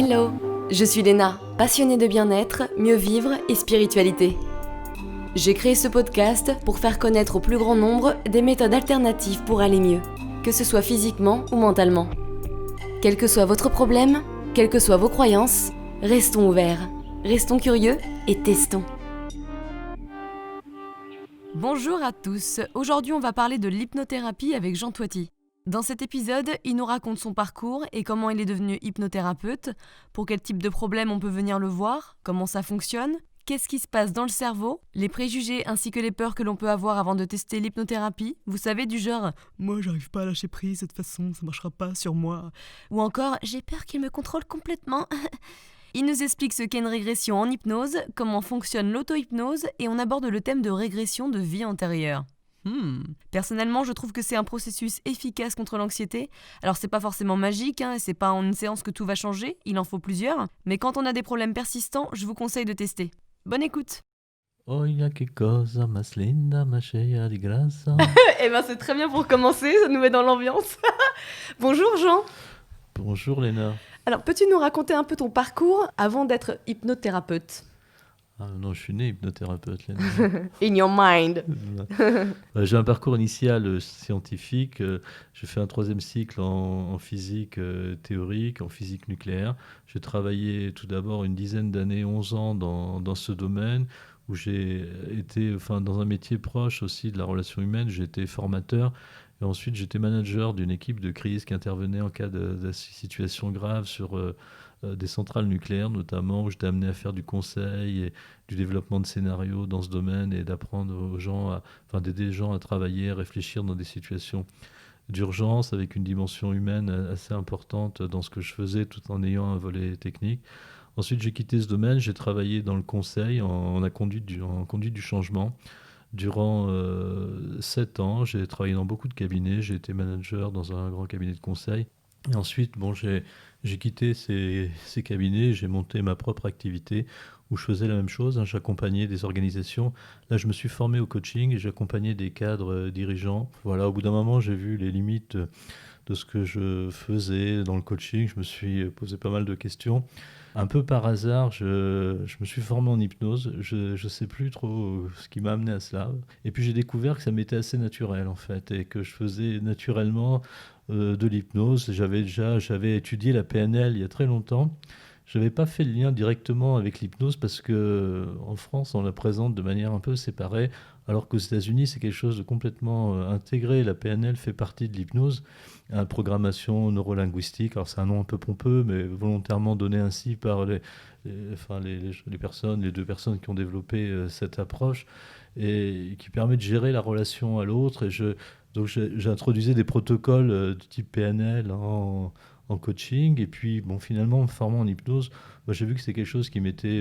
Hello, je suis Léna, passionnée de bien-être, mieux vivre et spiritualité. J'ai créé ce podcast pour faire connaître au plus grand nombre des méthodes alternatives pour aller mieux, que ce soit physiquement ou mentalement. Quel que soit votre problème, quelles que soient vos croyances, restons ouverts, restons curieux et testons. Bonjour à tous, aujourd'hui on va parler de l'hypnothérapie avec Jean Toiti. Dans cet épisode, il nous raconte son parcours et comment il est devenu hypnothérapeute, pour quel type de problème on peut venir le voir, comment ça fonctionne, qu'est-ce qui se passe dans le cerveau, les préjugés ainsi que les peurs que l'on peut avoir avant de tester l'hypnothérapie, vous savez, du genre « moi j'arrive pas à lâcher prise de toute façon, ça marchera pas sur moi » ou encore « j'ai peur qu'il me contrôle complètement ». Il nous explique ce qu'est une régression en hypnose, comment fonctionne l'auto-hypnose et on aborde le thème de régression de vie antérieure. Personnellement, je trouve que c'est un processus efficace contre l'anxiété. Alors c'est pas forcément magique, et c'est pas en une séance que tout va changer, il en faut plusieurs. Mais quand on a des problèmes persistants, je vous conseille de tester. Bonne écoute. Oia che cosa más linda, ma cheia di grassa. Eh ben c'est très bien pour commencer, ça nous met dans l'ambiance. Bonjour Jean. Bonjour Léna. Alors peux-tu nous raconter un peu ton parcours avant d'être hypnothérapeute? Ah non, je suis né hypnothérapeute, Léna. In your mind. J'ai un parcours initial scientifique. J'ai fait un 3e cycle en physique théorique, en physique nucléaire. J'ai travaillé tout d'abord une dizaine d'années, 11 ans dans ce domaine, où j'ai été dans un métier proche aussi de la relation humaine. J'ai été formateur. Et ensuite, j'étais manager d'une équipe de crise qui intervenait en cas de situation grave sur des centrales nucléaires, notamment, où j'étais amené à faire du conseil et du développement de scénarios dans ce domaine et d'apprendre aux gens, d'aider les gens à travailler, à réfléchir dans des situations d'urgence avec une dimension humaine assez importante dans ce que je faisais, tout en ayant un volet technique. Ensuite, j'ai quitté ce domaine, j'ai travaillé dans le conseil en conduite du changement. Durant 7 ans, j'ai travaillé dans beaucoup de cabinets. J'ai été manager dans un grand cabinet de conseil. Et ensuite, j'ai quitté ces cabinets. J'ai monté ma propre activité où je faisais la même chose. J'accompagnais des organisations. Là, je me suis formé au coaching et j'accompagnais des cadres dirigeants. Voilà, au bout d'un moment, j'ai vu les limites de ce que je faisais dans le coaching. Je me suis posé pas mal de questions. Un peu par hasard, je me suis formé en hypnose. Je ne sais plus trop ce qui m'a amené à cela. Et puis j'ai découvert que ça m'était assez naturel en fait, et que je faisais naturellement de l'hypnose. J'avais étudié la PNL il y a très longtemps. Je n'avais pas fait le lien directement avec l'hypnose parce que en France, on la présente de manière un peu séparée, alors qu'aux États-Unis, c'est quelque chose de complètement intégré. La PNL fait partie de l'hypnose, la programmation neurolinguistique. Alors c'est un nom un peu pompeux, mais volontairement donné ainsi par les deux personnes qui ont développé cette approche et qui permet de gérer la relation à l'autre. Donc j'introduisais des protocoles de type PNL en coaching, et puis finalement en me formant en hypnose, j'ai vu que c'était quelque chose qui m'était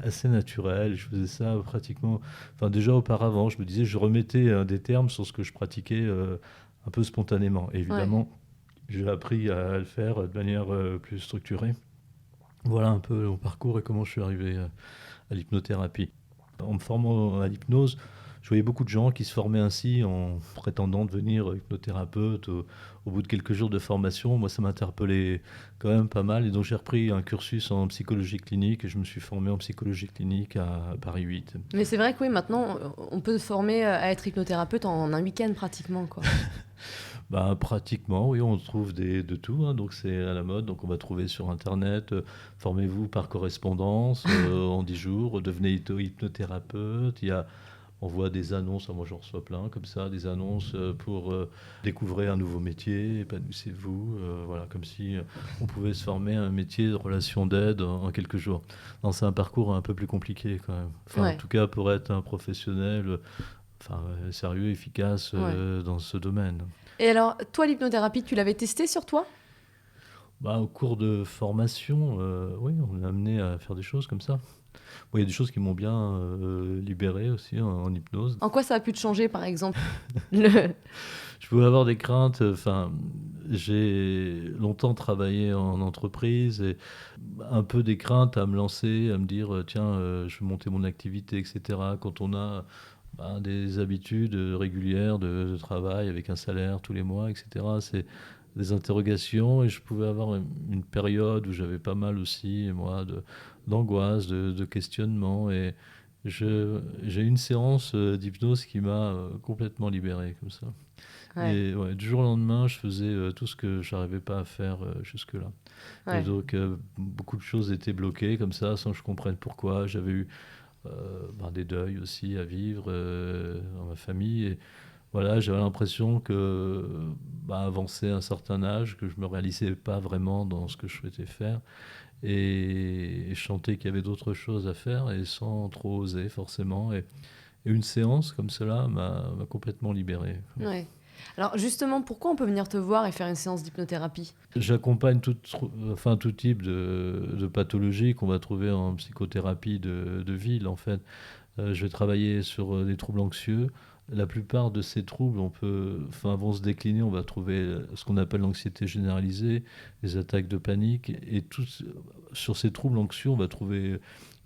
assez naturel. Je faisais ça pratiquement, déjà auparavant, je me disais, je remettais des termes sur ce que je pratiquais un peu spontanément. Et évidemment, j'ai appris à le faire de manière plus structurée. Voilà un peu mon parcours et comment je suis arrivé à l'hypnothérapie. En me formant à l'hypnose, je voyais beaucoup de gens qui se formaient ainsi en prétendant devenir hypnothérapeute au bout de quelques jours de formation. Moi, ça m'interpellait quand même pas mal. Et donc, j'ai repris un cursus en psychologie clinique et je me suis formé en psychologie clinique à Paris 8. Mais c'est vrai que oui, maintenant, on peut se former à être hypnothérapeute en un week-end pratiquement, quoi. Pratiquement, oui, on trouve de tout, donc c'est à la mode. Donc on va trouver sur Internet, formez-vous par correspondance en 10 jours, devenez hypnothérapeute. On voit des annonces, moi j'en reçois plein comme ça, des annonces pour découvrir un nouveau métier, épanouissez-vous, voilà, comme si on pouvait se former à un métier de relation d'aide en quelques jours. Non, c'est un parcours un peu plus compliqué quand même. En tout cas, pour être un professionnel sérieux, efficace dans ce domaine. Et alors, toi, l'hypnothérapie, tu l'avais testée sur toi ? Au cours de formation, oui, on m'a amené à faire des choses comme ça. Il y a des choses qui m'ont bien libéré aussi en hypnose. En quoi ça a pu te changer, par exemple? Je pouvais avoir des craintes. J'ai longtemps travaillé en entreprise et un peu des craintes à me lancer, à me dire tiens, je vais monter mon activité, etc. Quand on a des habitudes régulières de travail avec un salaire tous les mois, etc. C'est des interrogations et je pouvais avoir une période où j'avais pas mal aussi, moi, d'angoisse, de questionnement. Et j'ai eu une séance d'hypnose qui m'a complètement libéré comme ça. Ouais, Et ouais, du jour au lendemain, je faisais tout ce que je n'arrivais pas à faire jusque-là. Et ouais. donc, beaucoup de choses étaient bloquées comme ça, sans que je comprenne pourquoi. J'avais eu des deuils aussi à vivre dans ma famille. Et voilà, j'avais l'impression que avancer à un certain âge, que je me réalisais pas vraiment dans ce que je souhaitais faire. Et je sentais qu'il y avait d'autres choses à faire et sans trop oser forcément. Et une séance comme cela m'a complètement libéré. Ouais. Alors justement, pourquoi on peut venir te voir et faire une séance d'hypnothérapie? J'accompagne tout type de pathologie qu'on va trouver en psychothérapie de ville, en fait. Je vais travailler sur des troubles anxieux. La plupart de ces troubles vont se décliner. On va trouver ce qu'on appelle l'anxiété généralisée, les attaques de panique. Et sur ces troubles anxieux, on va trouver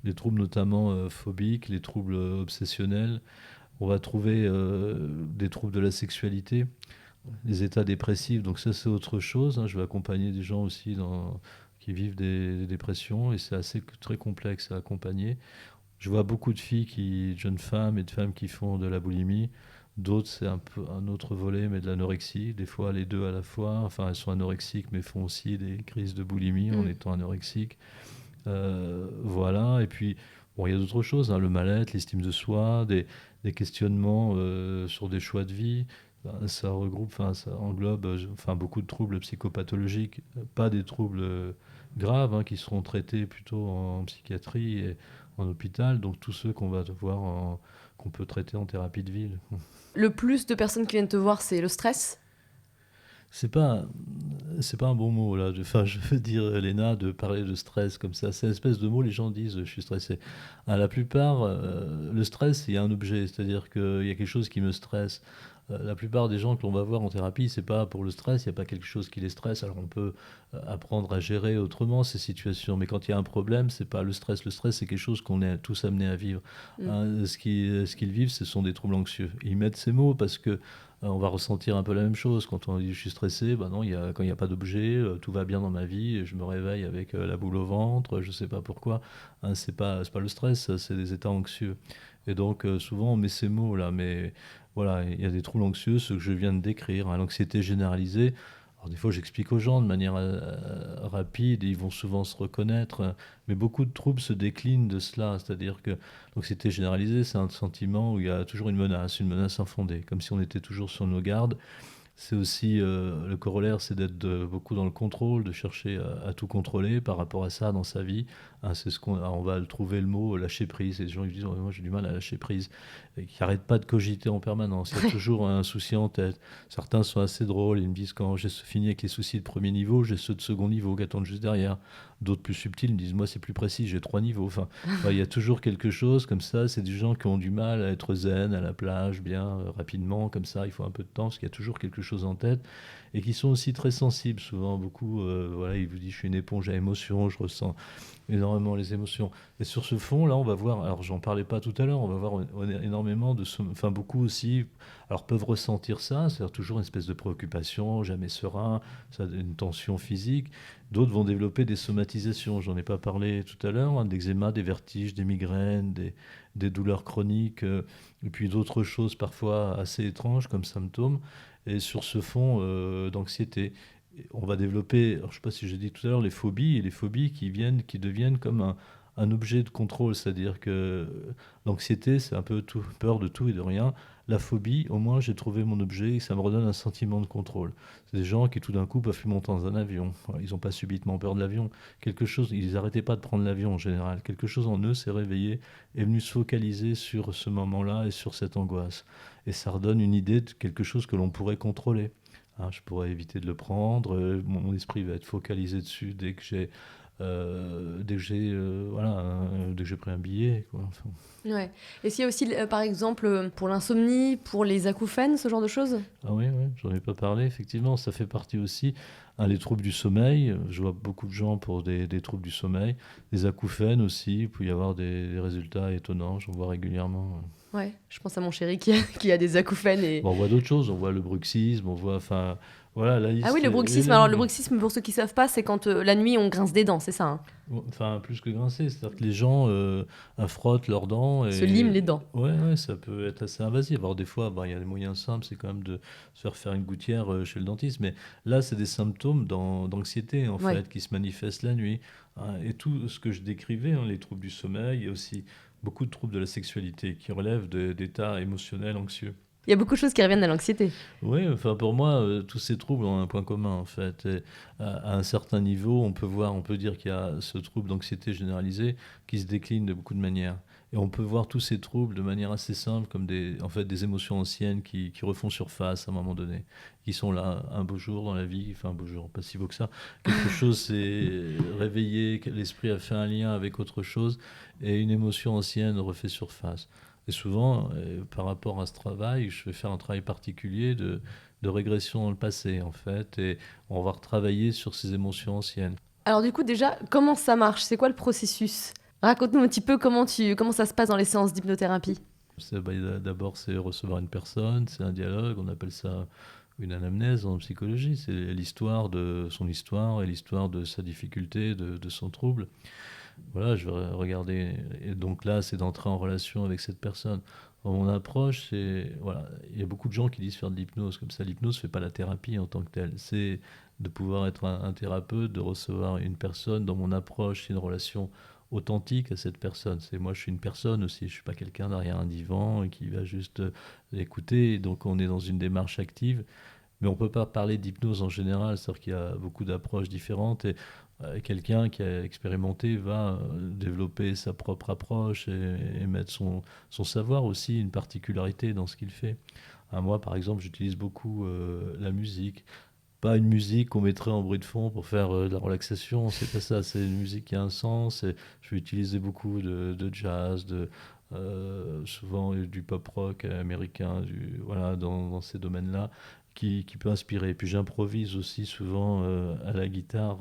les troubles notamment phobiques, les troubles obsessionnels. On va trouver des troubles de la sexualité, les états dépressifs. Donc ça, c'est autre chose, hein. Je vais accompagner des gens aussi qui vivent des dépressions et c'est très complexe à accompagner. Je vois beaucoup de de jeunes femmes et de femmes qui font de la boulimie. D'autres, c'est un peu un autre volet, mais de l'anorexie. Des fois, les deux à la fois. Enfin, elles sont anorexiques, mais font aussi des crises de boulimie en Mm. étant anorexiques. Voilà. Et puis, bon, il y a d'autres choses, hein, le mal-être, l'estime de soi, des questionnements sur des choix de vie. Ça regroupe, ça englobe beaucoup de troubles psychopathologiques, pas des troubles graves, hein, qui seront traités plutôt en psychiatrie et en hôpital, donc tous ceux qu'on peut traiter en thérapie de ville. Le plus de personnes qui viennent te voir, c'est le stress? C'est pas, c'est pas un bon mot là. Enfin, je veux dire, Léna, de parler de stress comme ça, c'est une espèce de mot. Les gens disent, je suis stressé. À la plupart, le stress, il y a un objet, c'est-à-dire qu'il y a quelque chose qui me stresse. La plupart des gens que l'on va voir en thérapie, c'est pas pour le stress, il n'y a pas quelque chose qui les stresse. Alors on peut apprendre à gérer autrement ces situations, mais quand il y a un problème, c'est pas le stress. Le stress, c'est quelque chose qu'on est tous amenés à vivre. Mm. Hein, ce qu'ils vivent, ce sont des troubles anxieux. Ils mettent ces mots parce que on va ressentir un peu la même chose. Quand on dit je suis stressé, non, quand il n'y a pas d'objet, tout va bien dans ma vie, et je me réveille avec la boule au ventre, je ne sais pas pourquoi. Hein, c'est pas le stress, c'est des états anxieux. Et donc souvent on met ces mots-là, mais voilà, il y a des troubles anxieux, ce que je viens de décrire, hein, l'anxiété généralisée. Alors des fois j'explique aux gens de manière rapide, et ils vont souvent se reconnaître, mais beaucoup de troubles se déclinent de cela, c'est-à-dire que l'anxiété généralisée, c'est un sentiment où il y a toujours une menace infondée, comme si on était toujours sur nos gardes. C'est aussi le corollaire, c'est d'être beaucoup dans le contrôle, de chercher à tout contrôler par rapport à ça dans sa vie. Hein, on va le trouver le mot lâcher prise. Et les gens ils disent oh, moi j'ai du mal à lâcher prise, et qui n'arrêtent pas de cogiter en permanence. Il y a toujours un souci en tête. Certains sont assez drôles. Ils me disent quand j'ai fini avec les soucis de premier niveau, j'ai ceux de second niveau qui attendent juste derrière. D'autres plus subtils me disent moi c'est plus précis, j'ai 3 niveaux. Il y a toujours quelque chose comme ça. C'est des gens qui ont du mal à être zen à la plage, bien rapidement, comme ça. Il faut un peu de temps parce qu'il y a toujours quelque chose en tête. Et qui sont aussi très sensibles, souvent. Beaucoup, voilà, ils vous disent je suis une éponge à émotions, je ressens énormément les émotions. Et sur ce fond, là, on va voir, alors j'en parlais pas tout à l'heure, on va voir énormément beaucoup aussi, alors peuvent ressentir ça, c'est-à-dire toujours une espèce de préoccupation, jamais serein, ça, une tension physique. D'autres vont développer des somatisations, j'en ai pas parlé tout à l'heure, hein, d'eczéma, des vertiges, des migraines, des douleurs chroniques, et puis d'autres choses parfois assez étranges comme symptômes, et sur ce fond d'anxiété. On va développer, alors je ne sais pas si j'ai dit tout à l'heure, les phobies, et les phobies qui deviennent comme un objet de contrôle, c'est-à-dire que l'anxiété, c'est un peu peur de tout et de rien. La phobie, au moins, j'ai trouvé mon objet et ça me redonne un sentiment de contrôle. C'est des gens qui tout d'un coup peuvent plus monter dans un avion. Voilà, ils n'ont pas subitement peur de l'avion. Quelque chose, ils n'arrêtaient pas de prendre l'avion en général. Quelque chose en eux s'est réveillé, est venu se focaliser sur ce moment-là et sur cette angoisse. Et ça redonne une idée de quelque chose que l'on pourrait contrôler. Hein, je pourrais éviter de le prendre. Mon esprit va être focalisé dessus dès que j'ai pris un billet, quoi. Enfin. Ouais. Et s'il y a aussi, par exemple, pour l'insomnie, pour les acouphènes, ce genre de choses? Ah oui, oui, j'en ai pas parlé. Effectivement, ça fait partie aussi. Hein, les troubles du sommeil. Je vois beaucoup de gens pour des troubles du sommeil. Les acouphènes aussi. Il peut y avoir des résultats étonnants. J'en vois régulièrement. Ouais, je pense à mon chéri qui a des acouphènes et... Bon, on voit d'autres choses, on voit le bruxisme, on voit, enfin, voilà, la Ah oui, liste le est bruxisme. Alors le longue. bruxisme, pour ceux qui savent pas, c'est quand la nuit on grince des dents, c'est ça, hein. Enfin, plus que grincer, c'est-à-dire que les gens frottent leurs dents Ils se liment et les dents. ouais, ça peut être assez invasif. Alors des fois, il y a des moyens simples, c'est quand même de se faire une gouttière chez le dentiste, mais là, c'est des symptômes d'anxiété en Ouais. fait qui se manifestent la nuit, hein. Et tout ce que je décrivais, hein, les troubles du sommeil, il y a aussi beaucoup de troubles de la sexualité qui relèvent d'états émotionnels anxieux. Il y a beaucoup de choses qui reviennent à l'anxiété. Oui, enfin pour moi, tous ces troubles ont un point commun en fait. Et à un certain niveau, on peut dire qu'il y a ce trouble d'anxiété généralisée qui se décline de beaucoup de manières. Et on peut voir tous ces troubles de manière assez simple, comme en fait, des émotions anciennes qui refont surface à un moment donné, qui sont là un beau jour dans la vie, enfin un beau jour, pas si beau que ça. Quelque chose s'est réveillé, que l'esprit a fait un lien avec autre chose, et une émotion ancienne refait surface. Et souvent, par rapport à ce travail, je vais faire un travail particulier de régression dans le passé, en fait, et on va retravailler sur ces émotions anciennes. Alors du coup, déjà, comment ça marche? C'est quoi le processus? Raconte-nous un petit peu comment ça se passe dans les séances d'hypnothérapie. D'abord, c'est recevoir une personne, c'est un dialogue, on appelle ça une anamnèse en psychologie, c'est l'histoire de son histoire et l'histoire de sa difficulté, de son trouble. Voilà, je vais regarder. Et donc là, c'est d'entrer en relation avec cette personne. Dans mon approche, voilà, il y a beaucoup de gens qui disent faire de l'hypnose. Comme ça, l'hypnose ne fait pas la thérapie en tant que telle. C'est de pouvoir être un thérapeute, de recevoir une personne. Dans mon approche, c'est une relation authentique à cette personne. Moi, je suis une personne aussi. Je ne suis pas quelqu'un derrière un divan et qui va juste l'écouter. Donc, on est dans une démarche active. Mais on ne peut pas parler d'hypnose en général, c'est-à-dire qu'il y a beaucoup d'approches différentes et quelqu'un qui a expérimenté va développer sa propre approche et mettre son savoir aussi, une particularité dans ce qu'il fait. Moi, par exemple, j'utilise beaucoup la musique. Pas une musique qu'on mettrait en bruit de fond pour faire de la relaxation, c'est pas ça, c'est une musique qui a un sens. Et je vais utiliser beaucoup de jazz, souvent du pop rock américain, voilà, dans ces domaines-là, qui peut inspirer. Et puis j'improvise aussi souvent à la guitare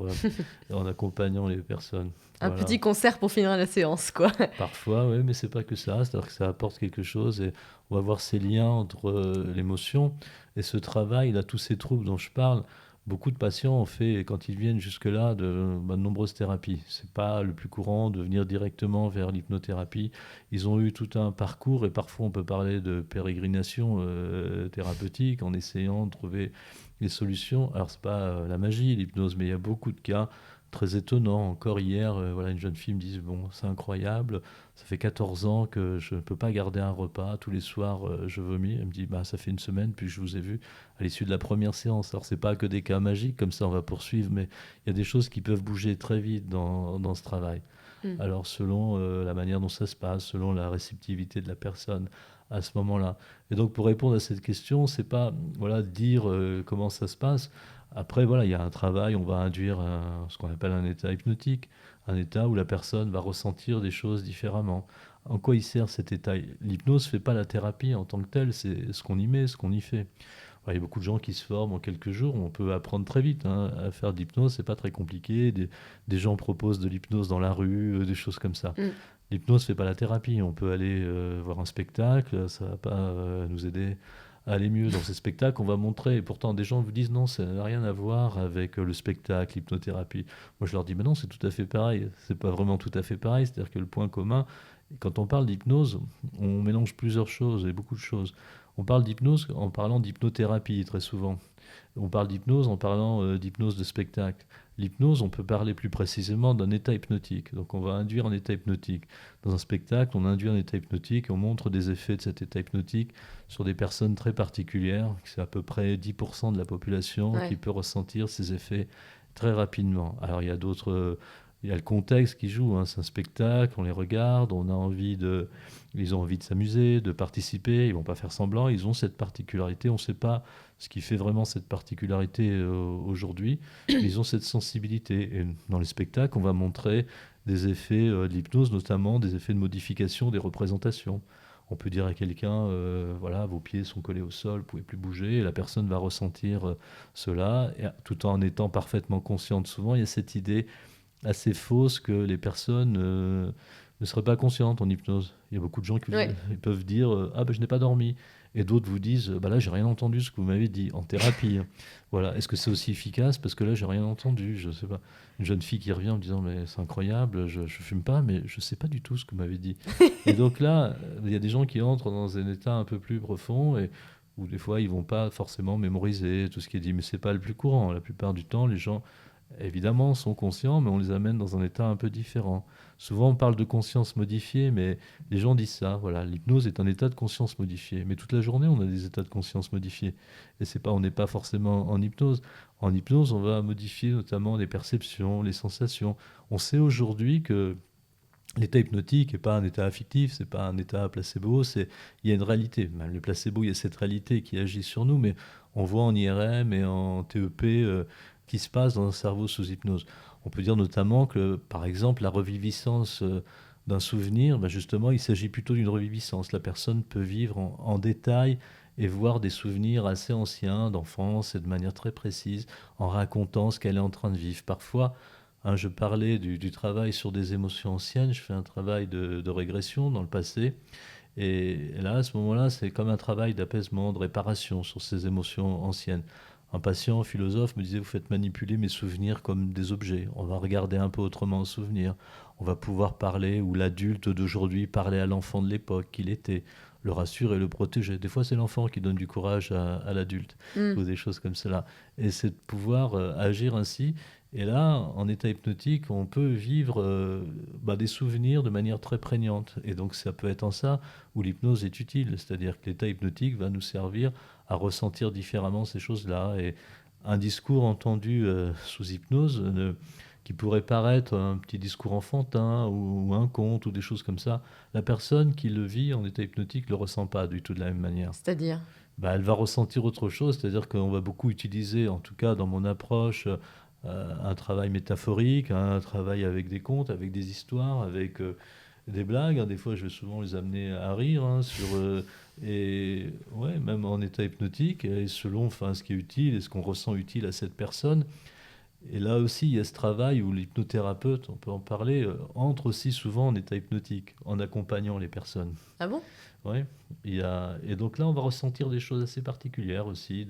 en accompagnant les personnes. Un Voilà. petit concert pour finir la séance, quoi. Parfois, oui, mais c'est pas que ça. C'est-à-dire que ça apporte quelque chose et on va voir ces liens entre l'émotion et ce travail, là, tous ces troubles dont je parle. Beaucoup de patients ont fait, quand ils viennent jusque-là, de nombreuses thérapies. C'est pas le plus courant de venir directement vers l'hypnothérapie. Ils ont eu tout un parcours et parfois on peut parler de pérégrination thérapeutique en essayant de trouver les solutions. Alors c'est pas la magie, l'hypnose, mais il y a beaucoup de cas très étonnant. Encore hier, voilà, une jeune fille me dit, bon, c'est incroyable, ça fait 14 ans que je ne peux pas garder un repas, tous les soirs je vomis. Elle me dit, bah, ça fait une semaine puis je vous ai vu à l'issue de la première séance. Alors c'est pas que des cas magiques, comme ça on va poursuivre, mais il y a des choses qui peuvent bouger très vite dans ce travail. Mm. Alors selon la manière dont ça se passe, selon la réceptivité de la personne à ce moment-là. Et donc pour répondre à cette question, c'est pas voilà dire comment ça se passe. Après voilà, il y a un travail, on va induire ce qu'on appelle un état hypnotique, un état où la personne va ressentir des choses différemment. En quoi il sert cet état? L'hypnose ne fait pas la thérapie en tant que telle, c'est ce qu'on y met, ce qu'on y fait. Il y a beaucoup de gens qui se forment en quelques jours. On peut apprendre très vite hein, à faire de l'hypnose. C'est pas très compliqué. Des gens proposent de l'hypnose dans la rue, des choses comme ça. Mm. L'hypnose fait pas la thérapie. On peut aller voir un spectacle. Ça va pas nous aider à aller mieux dans ces spectacles. On va montrer. Et pourtant, des gens vous disent non, ça n'a rien à voir avec le spectacle, l'hypnothérapie. Moi, je leur dis mais non, c'est tout à fait pareil. C'est pas vraiment tout à fait pareil. C'est-à-dire que le point commun, quand on parle d'hypnose, on mélange plusieurs choses et beaucoup de choses. On parle d'hypnose en parlant d'hypnothérapie très souvent. On parle d'hypnose en parlant d'hypnose de spectacle. L'hypnose, on peut parler plus précisément d'un état hypnotique. Donc on va induire un état hypnotique. Dans un spectacle, on induit un état hypnotique et on montre des effets de cet état hypnotique sur des personnes très particulières. C'est à peu près 10% de la population Ouais. qui peut ressentir ces effets très rapidement. Alors il y a d'autres... il y a le contexte qui joue, hein. C'est un spectacle, on les regarde, ils ont envie de s'amuser, de participer, ils vont pas faire semblant, ils ont cette particularité, on ne sait pas ce qui fait vraiment cette particularité aujourd'hui, mais ils ont cette sensibilité. Et dans les spectacles, on va montrer des effets de l'hypnose, notamment des effets de modification des représentations. On peut dire à quelqu'un, voilà, vos pieds sont collés au sol, vous ne pouvez plus bouger, et la personne va ressentir cela, et, tout en étant parfaitement consciente. Souvent, il y a cette idée assez fausse que les personnes ne serait pas consciente en hypnose. Il y a beaucoup de gens qui Ouais. ils peuvent dire ah ben je n'ai pas dormi. Et d'autres vous disent bah là j'ai rien entendu ce que vous m'avez dit en thérapie. Voilà. Est-ce que c'est aussi efficace? Parce que là j'ai rien entendu. Je sais pas. Une jeune fille qui revient en me disant mais c'est incroyable, je fume pas, mais je sais pas du tout ce que vous m'avez dit. Et donc là, il y a des gens qui entrent dans un état un peu plus profond et où des fois ils vont pas forcément mémoriser tout ce qui est dit, mais c'est pas le plus courant. La plupart du temps, les gens évidemment sont conscients, mais on les amène dans un état un peu différent. Souvent, on parle de conscience modifiée, mais les gens disent ça. Voilà, l'hypnose est un état de conscience modifié. Mais toute la journée, on a des états de conscience modifiés. Et c'est pas, on n'est pas forcément en hypnose. En hypnose, on va modifier notamment les perceptions, les sensations. On sait aujourd'hui que l'état hypnotique n'est pas un état affectif, c'est pas un état placebo, il y a une réalité. Même le placebo, il y a cette réalité qui agit sur nous, mais on voit en IRM et en TEP qui se passe dans un cerveau sous hypnose. On peut dire notamment que, par exemple, la reviviscence d'un souvenir, ben justement, il s'agit plutôt d'une reviviscence. La personne peut vivre en détail et voir des souvenirs assez anciens d'enfance et de manière très précise en racontant ce qu'elle est en train de vivre. Parfois, hein, je parlais du travail sur des émotions anciennes, je fais un travail de régression dans le passé. Et là, à ce moment-là, c'est comme un travail d'apaisement, de réparation sur ces émotions anciennes. Un patient philosophe me disait, vous faites manipuler mes souvenirs comme des objets. On va regarder un peu autrement aux souvenirs. On va pouvoir parler, ou l'adulte d'aujourd'hui parler à l'enfant de l'époque qu'il était, le rassurer et le protéger. Des fois, c'est l'enfant qui donne du courage à l'adulte, Mm. ou des choses comme cela. Et c'est de pouvoir agir ainsi. Et là, en état hypnotique, on peut vivre des souvenirs de manière très prégnante. Et donc, ça peut être en ça où l'hypnose est utile. C'est-à-dire que l'état hypnotique va nous servir à ressentir différemment ces choses-là. Et un discours entendu sous hypnose, qui pourrait paraître un petit discours enfantin ou un conte ou des choses comme ça, la personne qui le vit en état hypnotique ne le ressent pas du tout de la même manière. C'est-à-dire? Bah, elle va ressentir autre chose, c'est-à-dire qu'on va beaucoup utiliser, en tout cas dans mon approche, un travail métaphorique, un travail avec des contes, avec des histoires, avec des blagues. Hein. Des fois, je vais souvent les amener à rire, hein, et ouais, même en état hypnotique, et selon enfin, ce qui est utile et ce qu'on ressent utile à cette personne. Et là aussi, il y a ce travail où l'hypnothérapeute, on peut en parler, entre aussi souvent en état hypnotique, en accompagnant les personnes. Ah bon? Ouais, et donc là, on va ressentir des choses assez particulières aussi.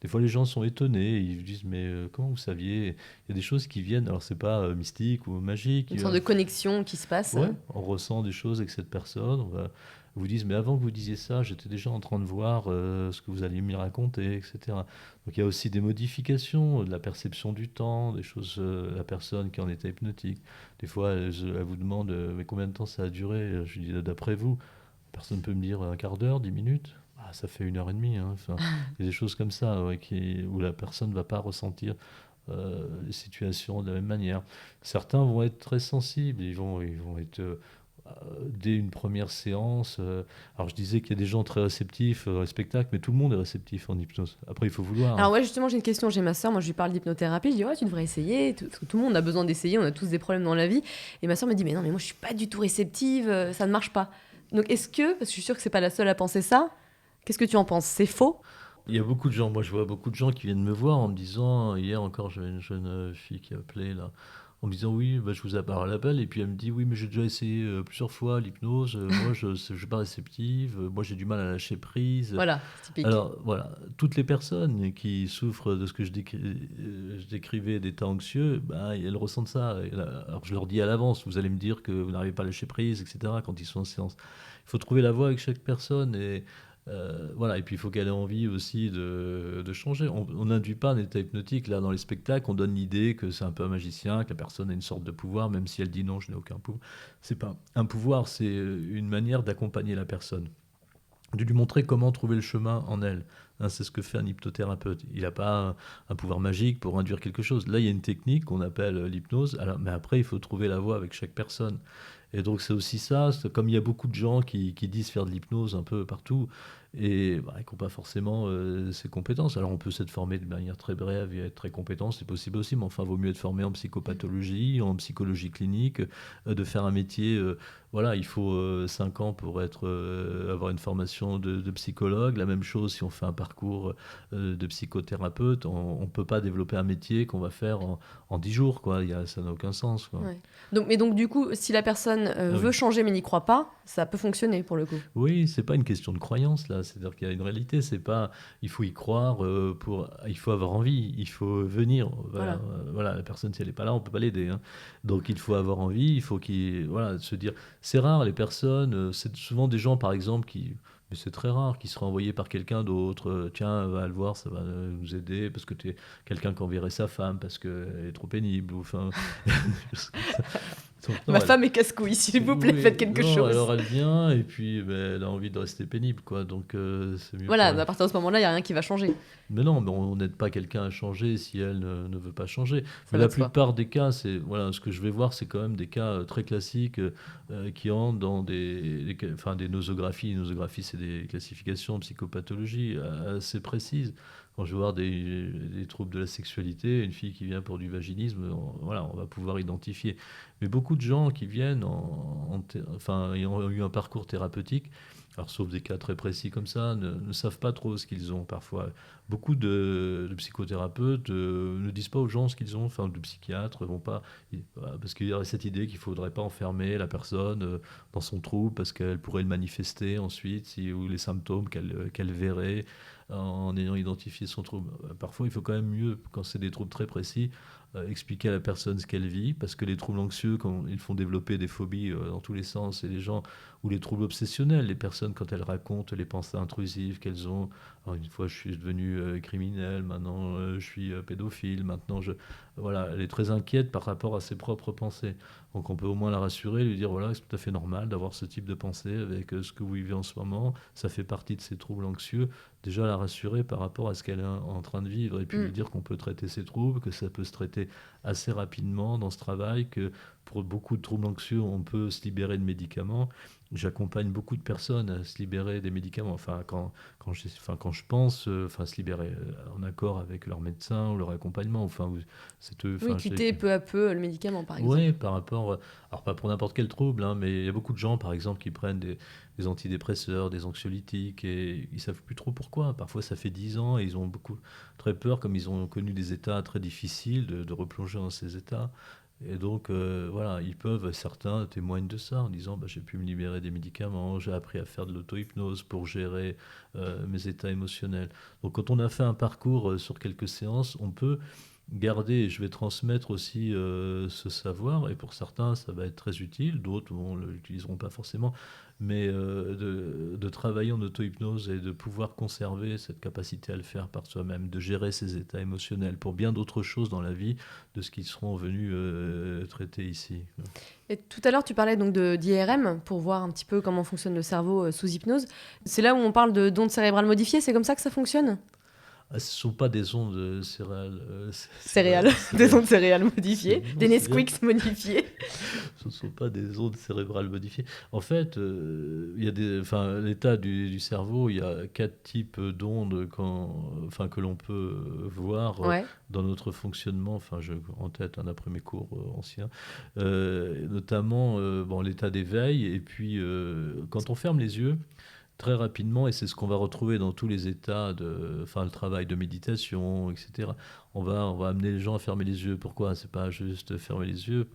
Des fois, les gens sont étonnés, ils disent, mais comment vous saviez? Il y a des choses qui viennent, alors c'est pas mystique ou magique. Une sorte de connexion qui se passe. Ouais, on ressent des choses avec cette personne. Vous disent, mais avant que vous disiez ça, j'étais déjà en train de voir ce que vous alliez me raconter, etc. Donc il y a aussi des modifications de la perception du temps, des choses, la personne qui en était hypnotique. Des fois, elle vous demande, mais combien de temps ça a duré? Je lui dis, d'après vous, la personne peut me dire un quart d'heure, 10 minutes. Ah, ça fait 1 heure et demie. Hein. Enfin, il y a des choses comme ça ouais, où la personne ne va pas ressentir les situations de la même manière. Certains vont être très sensibles, ils vont être dès une première séance. Alors je disais qu'il y a des gens très réceptifs au spectacle, mais tout le monde est réceptif en hypnose. Après, il faut vouloir. Alors Hein. ouais, justement, j'ai une question. J'ai ma soeur, moi je lui parle d'hypnothérapie. Je dis ouais, tu devrais essayer. Tout le monde a besoin d'essayer. On a tous des problèmes dans la vie. Et ma soeur me dit mais non, mais moi je suis pas du tout réceptive. Ça ne marche pas. Donc est-ce que, parce que je suis sûre que c'est pas la seule à penser ça, qu'est-ce que tu en penses? C'est faux? Il y a beaucoup de gens, moi je vois beaucoup de gens qui viennent me voir en me disant, hier encore j'avais une jeune fille qui appelait là, en me disant oui, bah, je vous appelle à l'appel, et puis elle me dit oui, mais j'ai déjà essayé plusieurs fois l'hypnose, moi je ne suis pas réceptive, moi j'ai du mal à lâcher prise. Voilà, c'est typique. Alors voilà, toutes les personnes qui souffrent de ce que je décrivais d'état anxieux, bah, elles ressentent ça. Et là, alors je leur dis à l'avance, vous allez me dire que vous n'arrivez pas à lâcher prise, etc. quand ils sont en séance. Il faut trouver la voie avec chaque personne et voilà. Et puis il faut qu'elle ait envie aussi de changer. On n'induit pas un état hypnotique là dans les spectacles. On donne l'idée que c'est un peu un magicien, que la personne a une sorte de pouvoir, même si elle dit non, je n'ai aucun pouvoir. C'est pas un pouvoir, c'est une manière d'accompagner la personne, de lui montrer comment trouver le chemin en elle. Hein, c'est ce que fait un hypnothérapeute. Il n'a pas un pouvoir magique pour induire quelque chose. Là, il y a une technique qu'on appelle l'hypnose, alors, mais après, il faut trouver la voie avec chaque personne. Et donc, c'est aussi ça, c'est comme il y a beaucoup de gens qui disent faire de l'hypnose un peu partout, et bah, qui n'ont pas forcément ces compétences. Alors, on peut s'être formé de manière très brève et être très compétent, c'est possible aussi, mais enfin, il vaut mieux être formé en psychopathologie, en psychologie clinique, de faire un métier. Voilà, il faut 5 ans pour avoir une formation de psychologue. La même chose si on fait un parcours de psychothérapeute. On ne peut pas développer un métier qu'on va faire en 10 jours, quoi. Ça n'a aucun sens, quoi. Ouais. Donc du coup, si la personne veut Oui. changer mais n'y croit pas, ça peut fonctionner pour le coup. Oui, c'est pas une question de croyance là, c'est-à-dire qu'il y a une réalité, c'est pas il faut y croire il faut avoir envie, il faut venir. Voilà. Voilà, la personne si elle est pas là, on peut pas l'aider, hein. Donc il faut avoir envie, il faut se dire c'est rare les personnes, c'est souvent des gens par exemple mais c'est très rare qui seraient envoyés par quelqu'un d'autre, tiens, va le voir, ça va nous aider parce que tu es quelqu'un qui enverrait sa femme parce qu'elle est trop pénible ou enfin Donc, non, Ma femme est casse-couille, s'il vous plaît, oui, faites quelque non, chose. alors elle vient et puis elle a envie de rester pénible, quoi. Donc c'est mieux Voilà, pour elle. à partir de ce moment-là, il n'y a rien qui va changer. Mais non, mais on n'aide pas quelqu'un à changer si elle ne veut pas changer. Ça Mais va la de soi. plupart des cas, ce que je vais voir, c'est quand même des cas très classiques qui entrent dans des nosographies. Une nosographie, c'est des classifications de psychopathologie assez précises. Quand je vais voir des troubles de la sexualité, une fille qui vient pour du vaginisme, on va pouvoir identifier. Mais beaucoup de gens qui viennent ayant eu un parcours thérapeutique, alors sauf des cas très précis comme ça, ne savent pas trop ce qu'ils ont parfois. Beaucoup de psychothérapeutes ne disent pas aux gens ce qu'ils ont, enfin de psychiatres vont pas, parce qu'il y aurait cette idée qu'il ne faudrait pas enfermer la personne dans son trouble parce qu'elle pourrait le manifester ensuite, ou les symptômes qu'elle verrait en ayant identifié son trouble. Parfois, il faut quand même mieux, quand c'est des troubles très précis, expliquer à la personne ce qu'elle vit, parce que les troubles anxieux, quand ils font développer des phobies dans tous les sens, et les gens, ou les troubles obsessionnels, les personnes, quand elles racontent les pensées intrusives qu'elles ont, alors, une fois je suis devenu criminel, maintenant je suis pédophile, voilà, elle est très inquiète par rapport à ses propres pensées. Donc on peut au moins la rassurer, lui dire voilà, c'est tout à fait normal d'avoir ce type de pensée avec ce que vous vivez en ce moment, ça fait partie de ces troubles anxieux. Déjà la rassurer par rapport à ce qu'elle est en train de vivre et puis lui dire qu'on peut traiter ses troubles, que ça peut se traiter assez rapidement dans ce travail, que pour beaucoup de troubles anxieux, on peut se libérer de médicaments. J'accompagne beaucoup de personnes à se libérer des médicaments. Enfin, quand je pense, se libérer en accord avec leur médecin ou leur accompagnement. Oui, quitter peu à peu le médicament, par exemple. Oui, par rapport. Alors, pas pour n'importe quel trouble, hein, mais il y a beaucoup de gens, par exemple, qui prennent des antidépresseurs, des anxiolytiques, et ils ne savent plus trop pourquoi. Parfois, ça fait 10 ans et ils ont très peur, comme ils ont connu des états très difficiles, de replonger dans ces états. Et donc, voilà, certains témoignent de ça en disant j'ai pu me libérer des médicaments, j'ai appris à faire de l'auto-hypnose pour gérer mes états émotionnels. Donc, quand on a fait un parcours sur quelques séances, on peut garder, et je vais transmettre aussi ce savoir, et pour certains ça va être très utile, d'autres ne l'utiliseront pas forcément, mais de travailler en auto-hypnose et de pouvoir conserver cette capacité à le faire par soi-même, de gérer ses états émotionnels pour bien d'autres choses dans la vie de ce qu'ils seront venus traiter ici. Et tout à l'heure, tu parlais donc d'IRM pour voir un petit peu comment fonctionne le cerveau sous hypnose. C'est là où on parle d'ondes cérébrales modifiées, c'est comme ça que ça fonctionne ? Ce ne sont pas des ondes céréales. Céréales, des ondes céréales modifiées, des Nesquik modifiés. Ce ne sont pas des ondes cérébrales modifiées. En fait, l'état du cerveau, il y a 4 types d'ondes que l'on peut voir dans notre fonctionnement. J'ai en tête d'après mes cours anciens, notamment l'état d'éveil. Et puis, quand on ferme les yeux, très rapidement, et c'est ce qu'on va retrouver dans tous les états le travail de méditation, etc. On va amener les gens à fermer les yeux. Pourquoi ? C'est pas juste fermer les yeux.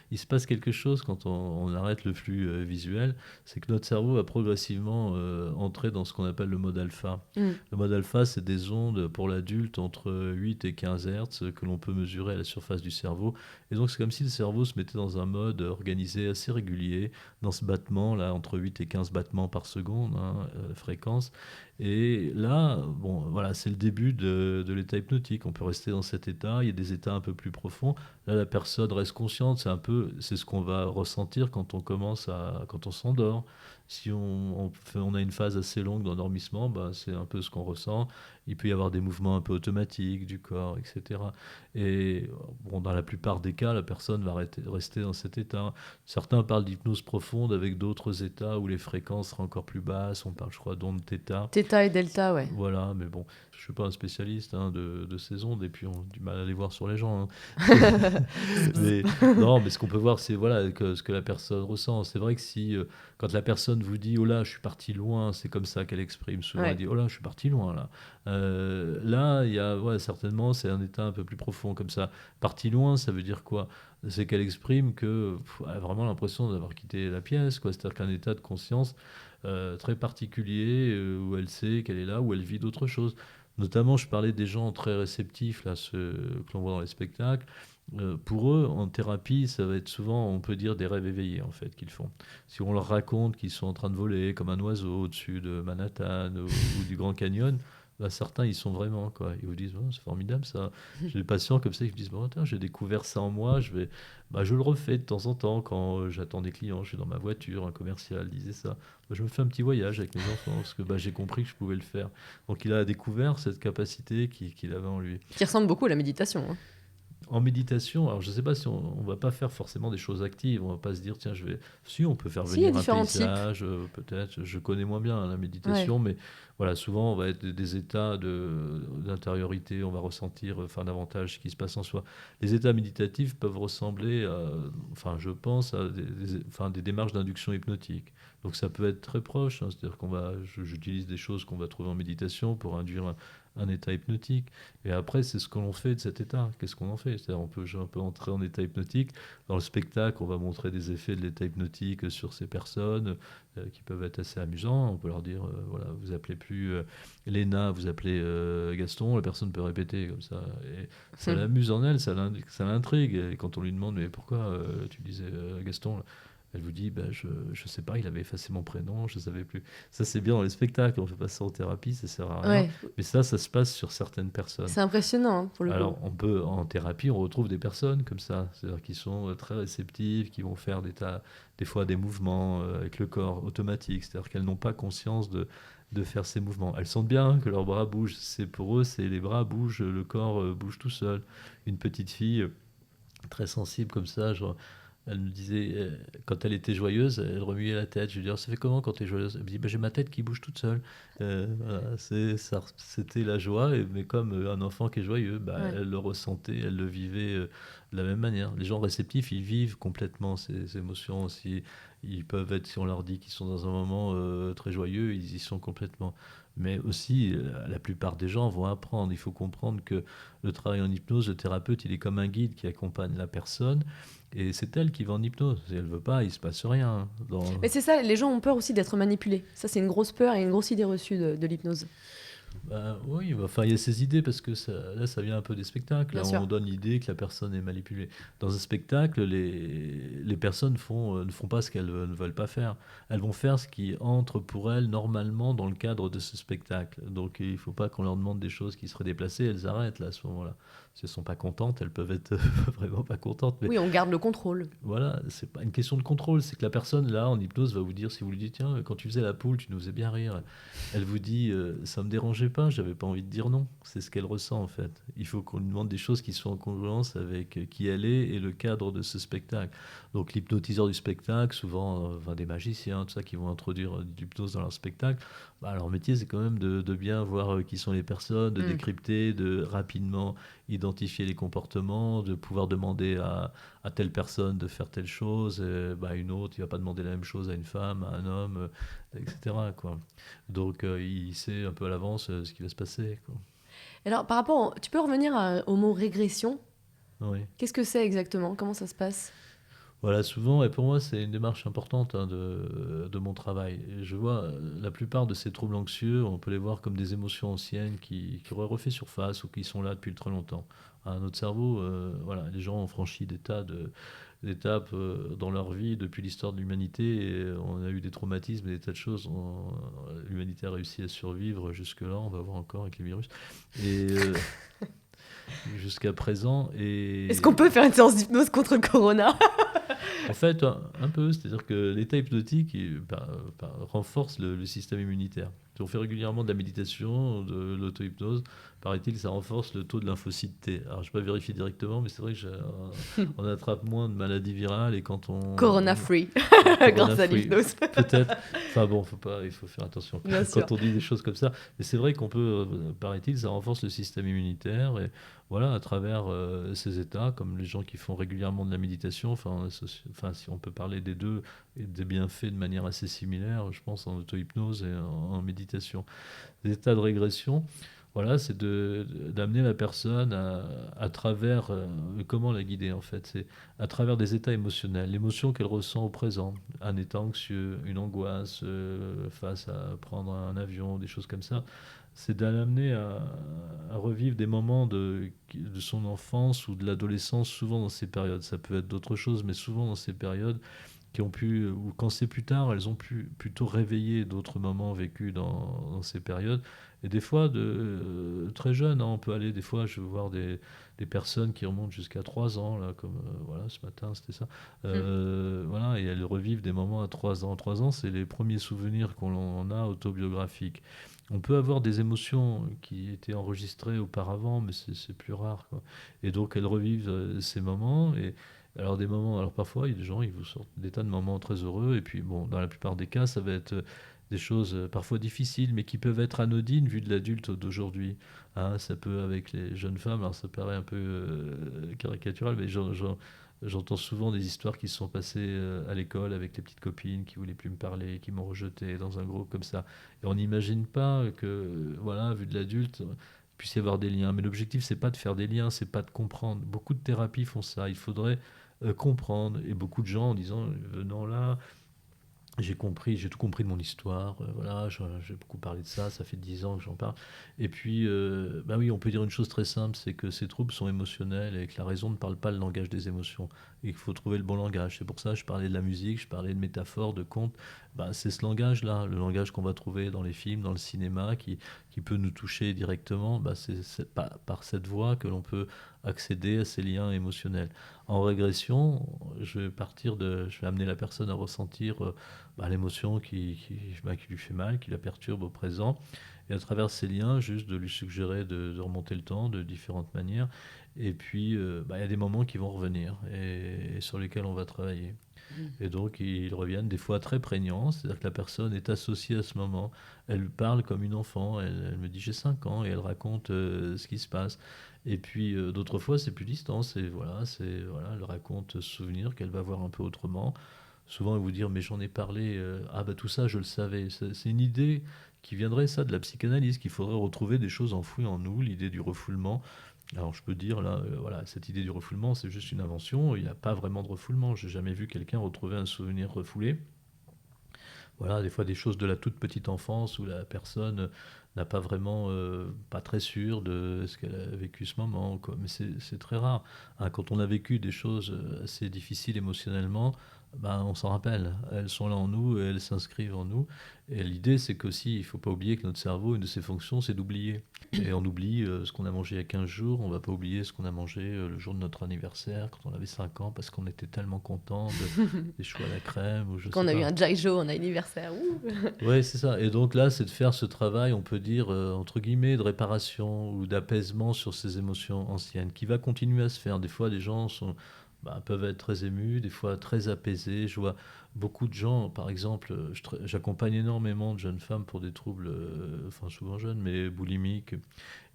Il se passe quelque chose quand on arrête le flux visuel, c'est que notre cerveau va progressivement entrer dans ce qu'on appelle le mode alpha. Le mode alpha, c'est des ondes pour l'adulte entre 8 et 15 Hz que l'on peut mesurer à la surface du cerveau. Et donc c'est comme si le cerveau se mettait dans un mode organisé assez régulier, dans ce battement là, entre 8 et 15 battements par seconde, fréquence. Et là, c'est le début de l'état hypnotique. On peut rester dans cet état. Il y a des états un peu plus profonds. Là, la personne reste consciente. C'est ce qu'on va ressentir quand on s'endort. Si on a une phase assez longue d'endormissement, c'est un peu ce qu'on ressent. Il peut y avoir des mouvements un peu automatiques du corps, etc. Et dans la plupart des cas, la personne va rester dans cet état. Certains parlent d'hypnose profonde avec d'autres états où les fréquences seraient encore plus basses. On parle, je crois, d'ondes θ. Θ et delta, ouais. Voilà, mais bon, je ne suis pas un spécialiste de ces ondes, et puis on a du mal à les voir sur les gens. Mais ce qu'on peut voir, c'est ce que la personne ressent. C'est vrai que quand la personne personne vous dit « Oh là, je suis parti loin », c'est comme ça qu'elle exprime souvent. Ouais. Elle dit « Oh là, je suis parti loin, là ». Là, il y a, certainement, c'est un état un peu plus profond comme ça. Parti loin, ça veut dire quoi? C'est qu'elle exprime que elle a vraiment l'impression d'avoir quitté la pièce, quoi. C'est-à-dire qu'un état de conscience très particulier où elle sait qu'elle est là, où elle vit d'autres choses. Notamment, je parlais des gens très réceptifs, là, ceux que l'on voit dans les spectacles. Pour eux, en thérapie, ça va être souvent, on peut dire, des rêves éveillés, en fait, qu'ils font. Si on leur raconte qu'ils sont en train de voler comme un oiseau au-dessus de Manhattan ou du Grand Canyon, bah, certains, ils sont vraiment, quoi. Ils vous disent, oh, c'est formidable, ça. J'ai des patients comme ça qui me disent, bon, attends, j'ai découvert ça en moi, je le refais de temps en temps quand j'attends des clients, je suis dans ma voiture, un commercial disait ça. Bah, je me fais un petit voyage avec mes enfants parce que j'ai compris que je pouvais le faire. Donc il a découvert cette capacité qu'il avait en lui. Qui ressemble beaucoup à la méditation. Hein. En méditation, alors je ne sais pas si on va pas faire forcément des choses actives, on va pas se dire tiens si on peut faire Si, il y a venir un différents paysage, peut-être, je connais moins bien la méditation, mais voilà, souvent on va être des états d'intériorité, on va ressentir davantage ce qui se passe en soi. Les états méditatifs peuvent ressembler, je pense, à des démarches d'induction hypnotique. Donc ça peut être très proche, hein, c'est-à-dire j'utilise des choses qu'on va trouver en méditation pour induire un état hypnotique. Et après, c'est ce que l'on fait de cet état. Qu'est-ce qu'on en fait? C'est-à-dire, on peut entrer en état hypnotique. Dans le spectacle, on va montrer des effets de l'état hypnotique sur ces personnes qui peuvent être assez amusants. On peut leur dire, vous appelez plus Léna, vous appelez Gaston. La personne peut répéter comme ça. Et ça l'amuse en elle, ça l'intrigue. Et quand on lui demande, mais pourquoi tu disais Gaston là, elle vous dit, je sais pas, il avait effacé mon prénom, je savais plus. Ça, c'est bien dans les spectacles, on fait pas ça en thérapie, ça sert à rien. Ouais. Mais ça se passe sur certaines personnes. C'est impressionnant, pour le coup. Alors, en thérapie, on retrouve des personnes comme ça, c'est-à-dire qui sont très réceptives, qui vont faire des fois des mouvements avec le corps automatiques, c'est-à-dire qu'elles n'ont pas conscience de faire ces mouvements. Elles sentent bien que leurs bras bougent, pour eux, c'est les bras bougent, le corps bouge tout seul. Une petite fille très sensible comme ça, elle me disait, quand elle était joyeuse, elle remuait la tête. Je lui disais, ça fait comment quand tu es joyeuse? Elle me dit, j'ai ma tête qui bouge toute seule. C'était la joie, mais comme un enfant qui est joyeux, elle le ressentait, elle le vivait de la même manière. Les gens réceptifs, ils vivent complètement ces émotions aussi. Ils peuvent être, si on leur dit qu'ils sont dans un moment très joyeux, ils y sont complètement. Mais aussi, la plupart des gens vont apprendre. Il faut comprendre que le travail en hypnose, le thérapeute, il est comme un guide qui accompagne la personne. Et c'est elle qui va en hypnose. Si elle veut pas, il se passe rien. Mais c'est ça, les gens ont peur aussi d'être manipulés. Ça, c'est une grosse peur et une grosse idée reçue de l'hypnose. Oui, il y a ces idées parce que ça vient un peu des spectacles. Bien Là, sûr. on donne l'idée que la personne est manipulée. Dans un spectacle, les personnes ne font pas ce qu'elles ne veulent pas faire. Elles vont faire ce qui entre pour elles normalement dans le cadre de ce spectacle. Donc il ne faut pas qu'on leur demande des choses qui seraient déplacées. Elles arrêtent là, à ce moment-là. Si elles ne sont pas contentes, elles peuvent être vraiment pas contentes. Mais oui, on garde le contrôle. voilà, c'est pas une question de contrôle. C'est que la personne, là, en hypnose, va vous dire, si vous lui dites, tiens, quand tu faisais la poule, tu nous faisais bien rire. Elle vous dit, ça me dérangeait pas, j'avais pas envie de dire non. C'est ce qu'elle ressent en fait. Il faut qu'on lui demande des choses qui sont en congruence avec qui elle est et le cadre de ce spectacle. Donc l'hypnotiseur du spectacle, souvent des magiciens, tout ça, qui vont introduire l'hypnose dans leur spectacle, leur métier c'est quand même de bien voir qui sont les personnes, de décrypter, de rapidement identifier les comportements, de pouvoir demander à telle personne de faire telle chose, une autre, il va pas demander la même chose à une femme, à un homme, etc. quoi. Donc il sait un peu à l'avance ce qui va se passer. Quoi. Alors, tu peux revenir au mot régression? Oui. Qu'est-ce que c'est exactement? Comment ça se passe? Voilà, souvent, et pour moi, c'est une démarche importante de mon travail. Et je vois la plupart de ces troubles anxieux, on peut les voir comme des émotions anciennes qui auraient refait surface ou qui sont là depuis très longtemps. Notre cerveau, les gens ont franchi d'étapes dans leur vie depuis l'histoire de l'humanité. Et on a eu des traumatismes et des tas de choses. L'humanité a réussi à survivre jusque-là, on va voir encore avec les virus. Et jusqu'à présent. Est-ce qu'on peut faire une séance d'hypnose contre le corona? En fait, un peu. C'est-à-dire que l'état hypnotique renforce le système immunitaire. Si on fait régulièrement de la méditation, de l'auto-hypnose, paraît-il, ça renforce le taux de lymphocytes T. Alors, je n'ai pas vérifié directement, mais c'est vrai que on attrape moins de maladies virales et quand Corona free, Corona grâce à free, l'hypnose. peut-être. Enfin bon, il faut faire attention Bien sûr. quand on dit des choses comme ça. Mais c'est vrai qu'on peut, paraît-il, ça renforce le système immunitaire et voilà, à travers ces états, comme les gens qui font régulièrement de la méditation, enfin si on peut parler des deux et des bienfaits de manière assez similaire, je pense en auto-hypnose et en méditation. Les états de régression, voilà, c'est d'amener la personne à travers, comment la guider en fait, c'est à travers des états émotionnels, l'émotion qu'elle ressent au présent, un état anxieux, une angoisse face à prendre un avion, des choses comme ça, c'est de l'amener à revivre des moments de son enfance ou de l'adolescence, souvent dans ces périodes. Ça peut être d'autres choses, mais souvent dans ces périodes qui ont pu, ou quand c'est plus tard, elles ont pu plutôt réveiller d'autres moments vécus dans ces périodes. Et des fois, très jeune, hein, on peut aller, des fois, je veux voir des personnes qui remontent jusqu'à 3 ans, là, comme voilà, ce matin, c'était ça. Voilà, et elles revivent des moments à 3 ans. 3 ans, c'est les premiers souvenirs qu'on a autobiographiques. On peut avoir des émotions qui étaient enregistrées auparavant, mais c'est plus rare, quoi. Et donc, elles revivent ces moments. Et alors, des moments, alors parfois, il y a des gens, ils vous sortent des tas de moments très heureux. Et puis, bon, dans la plupart des cas, ça va être des choses parfois difficiles, mais qui peuvent être anodines vu de l'adulte d'aujourd'hui. Hein, ça peut, avec les jeunes femmes, alors ça paraît un peu caricatural, mais j'entends souvent des histoires qui se sont passées à l'école avec les petites copines qui voulaient plus me parler, qui m'ont rejeté dans un groupe comme ça. Et on n'imagine pas que, voilà, vu de l'adulte, il puisse y avoir des liens. Mais l'objectif, c'est pas de faire des liens, c'est pas de comprendre. Beaucoup de thérapies font ça. Il faudrait comprendre. Et beaucoup de gens en disant, venant là, j'ai tout compris de mon histoire, voilà, j'ai beaucoup parlé de ça, ça fait 10 ans que j'en parle. Et puis, bah oui, on peut dire une chose très simple, c'est que ces troubles sont émotionnels et que la raison ne parle pas le langage des émotions. Et qu'il faut trouver le bon langage. C'est pour ça que je parlais de la musique, je parlais de métaphores, de contes. Bah, c'est ce langage-là, le langage qu'on va trouver dans les films, dans le cinéma, qui peut nous toucher directement. Bah, c'est par cette voie que l'on peut accéder à ces liens émotionnels. En régression, je vais amener la personne à ressentir bah, l'émotion qui lui fait mal, qui la perturbe au présent. Et à travers ces liens, juste de lui suggérer de remonter le temps de différentes manières. Et puis, bah, il y a des moments qui vont revenir et sur lesquels on va travailler. Et donc, ils reviennent des fois très prégnants, c'est-à-dire que la personne est associée à ce moment. Elle parle comme une enfant, elle me dit j'ai 5 ans et elle raconte ce qui se passe. Et puis, d'autres fois, c'est plus distant, voilà, elle raconte ce souvenir qu'elle va voir un peu autrement. Souvent, ils vous dire mais j'en ai parlé, ah bah tout ça, je le savais. C'est une idée qui viendrait, ça, de la psychanalyse, qu'il faudrait retrouver des choses enfouies en nous, l'idée du refoulement. Alors je peux dire là, voilà, cette idée du refoulement, c'est juste une invention. Il n'y a pas vraiment de refoulement. J'ai jamais vu quelqu'un retrouver un souvenir refoulé. Voilà, des fois des choses de la toute petite enfance où la personne n'a pas vraiment, pas très sûre de ce qu'elle a vécu ce moment, quoi. Mais c'est très rare. Hein, quand on a vécu des choses assez difficiles émotionnellement, ben, on s'en rappelle. Elles sont là en nous et elles s'inscrivent en nous. Et l'idée, c'est qu'aussi, il ne faut pas oublier que notre cerveau, une de ses fonctions, c'est d'oublier. Et on oublie ce qu'on a mangé il y a 15 jours, on ne va pas oublier ce qu'on a mangé le jour de notre anniversaire, quand on avait 5 ans, parce qu'on était tellement content des choux à la crème, ou je Qu'on sais a eu pas. un Jaijo en anniversaire. Ouh. Oui, c'est ça. Et donc là, c'est de faire ce travail, on peut dire, entre guillemets, de réparation ou d'apaisement sur ces émotions anciennes, qui va continuer à se faire. Des fois, les gens peuvent être très émus, des fois très apaisés. Je vois beaucoup de gens, par exemple, j'accompagne énormément de jeunes femmes pour des troubles, enfin souvent jeunes, mais boulimiques.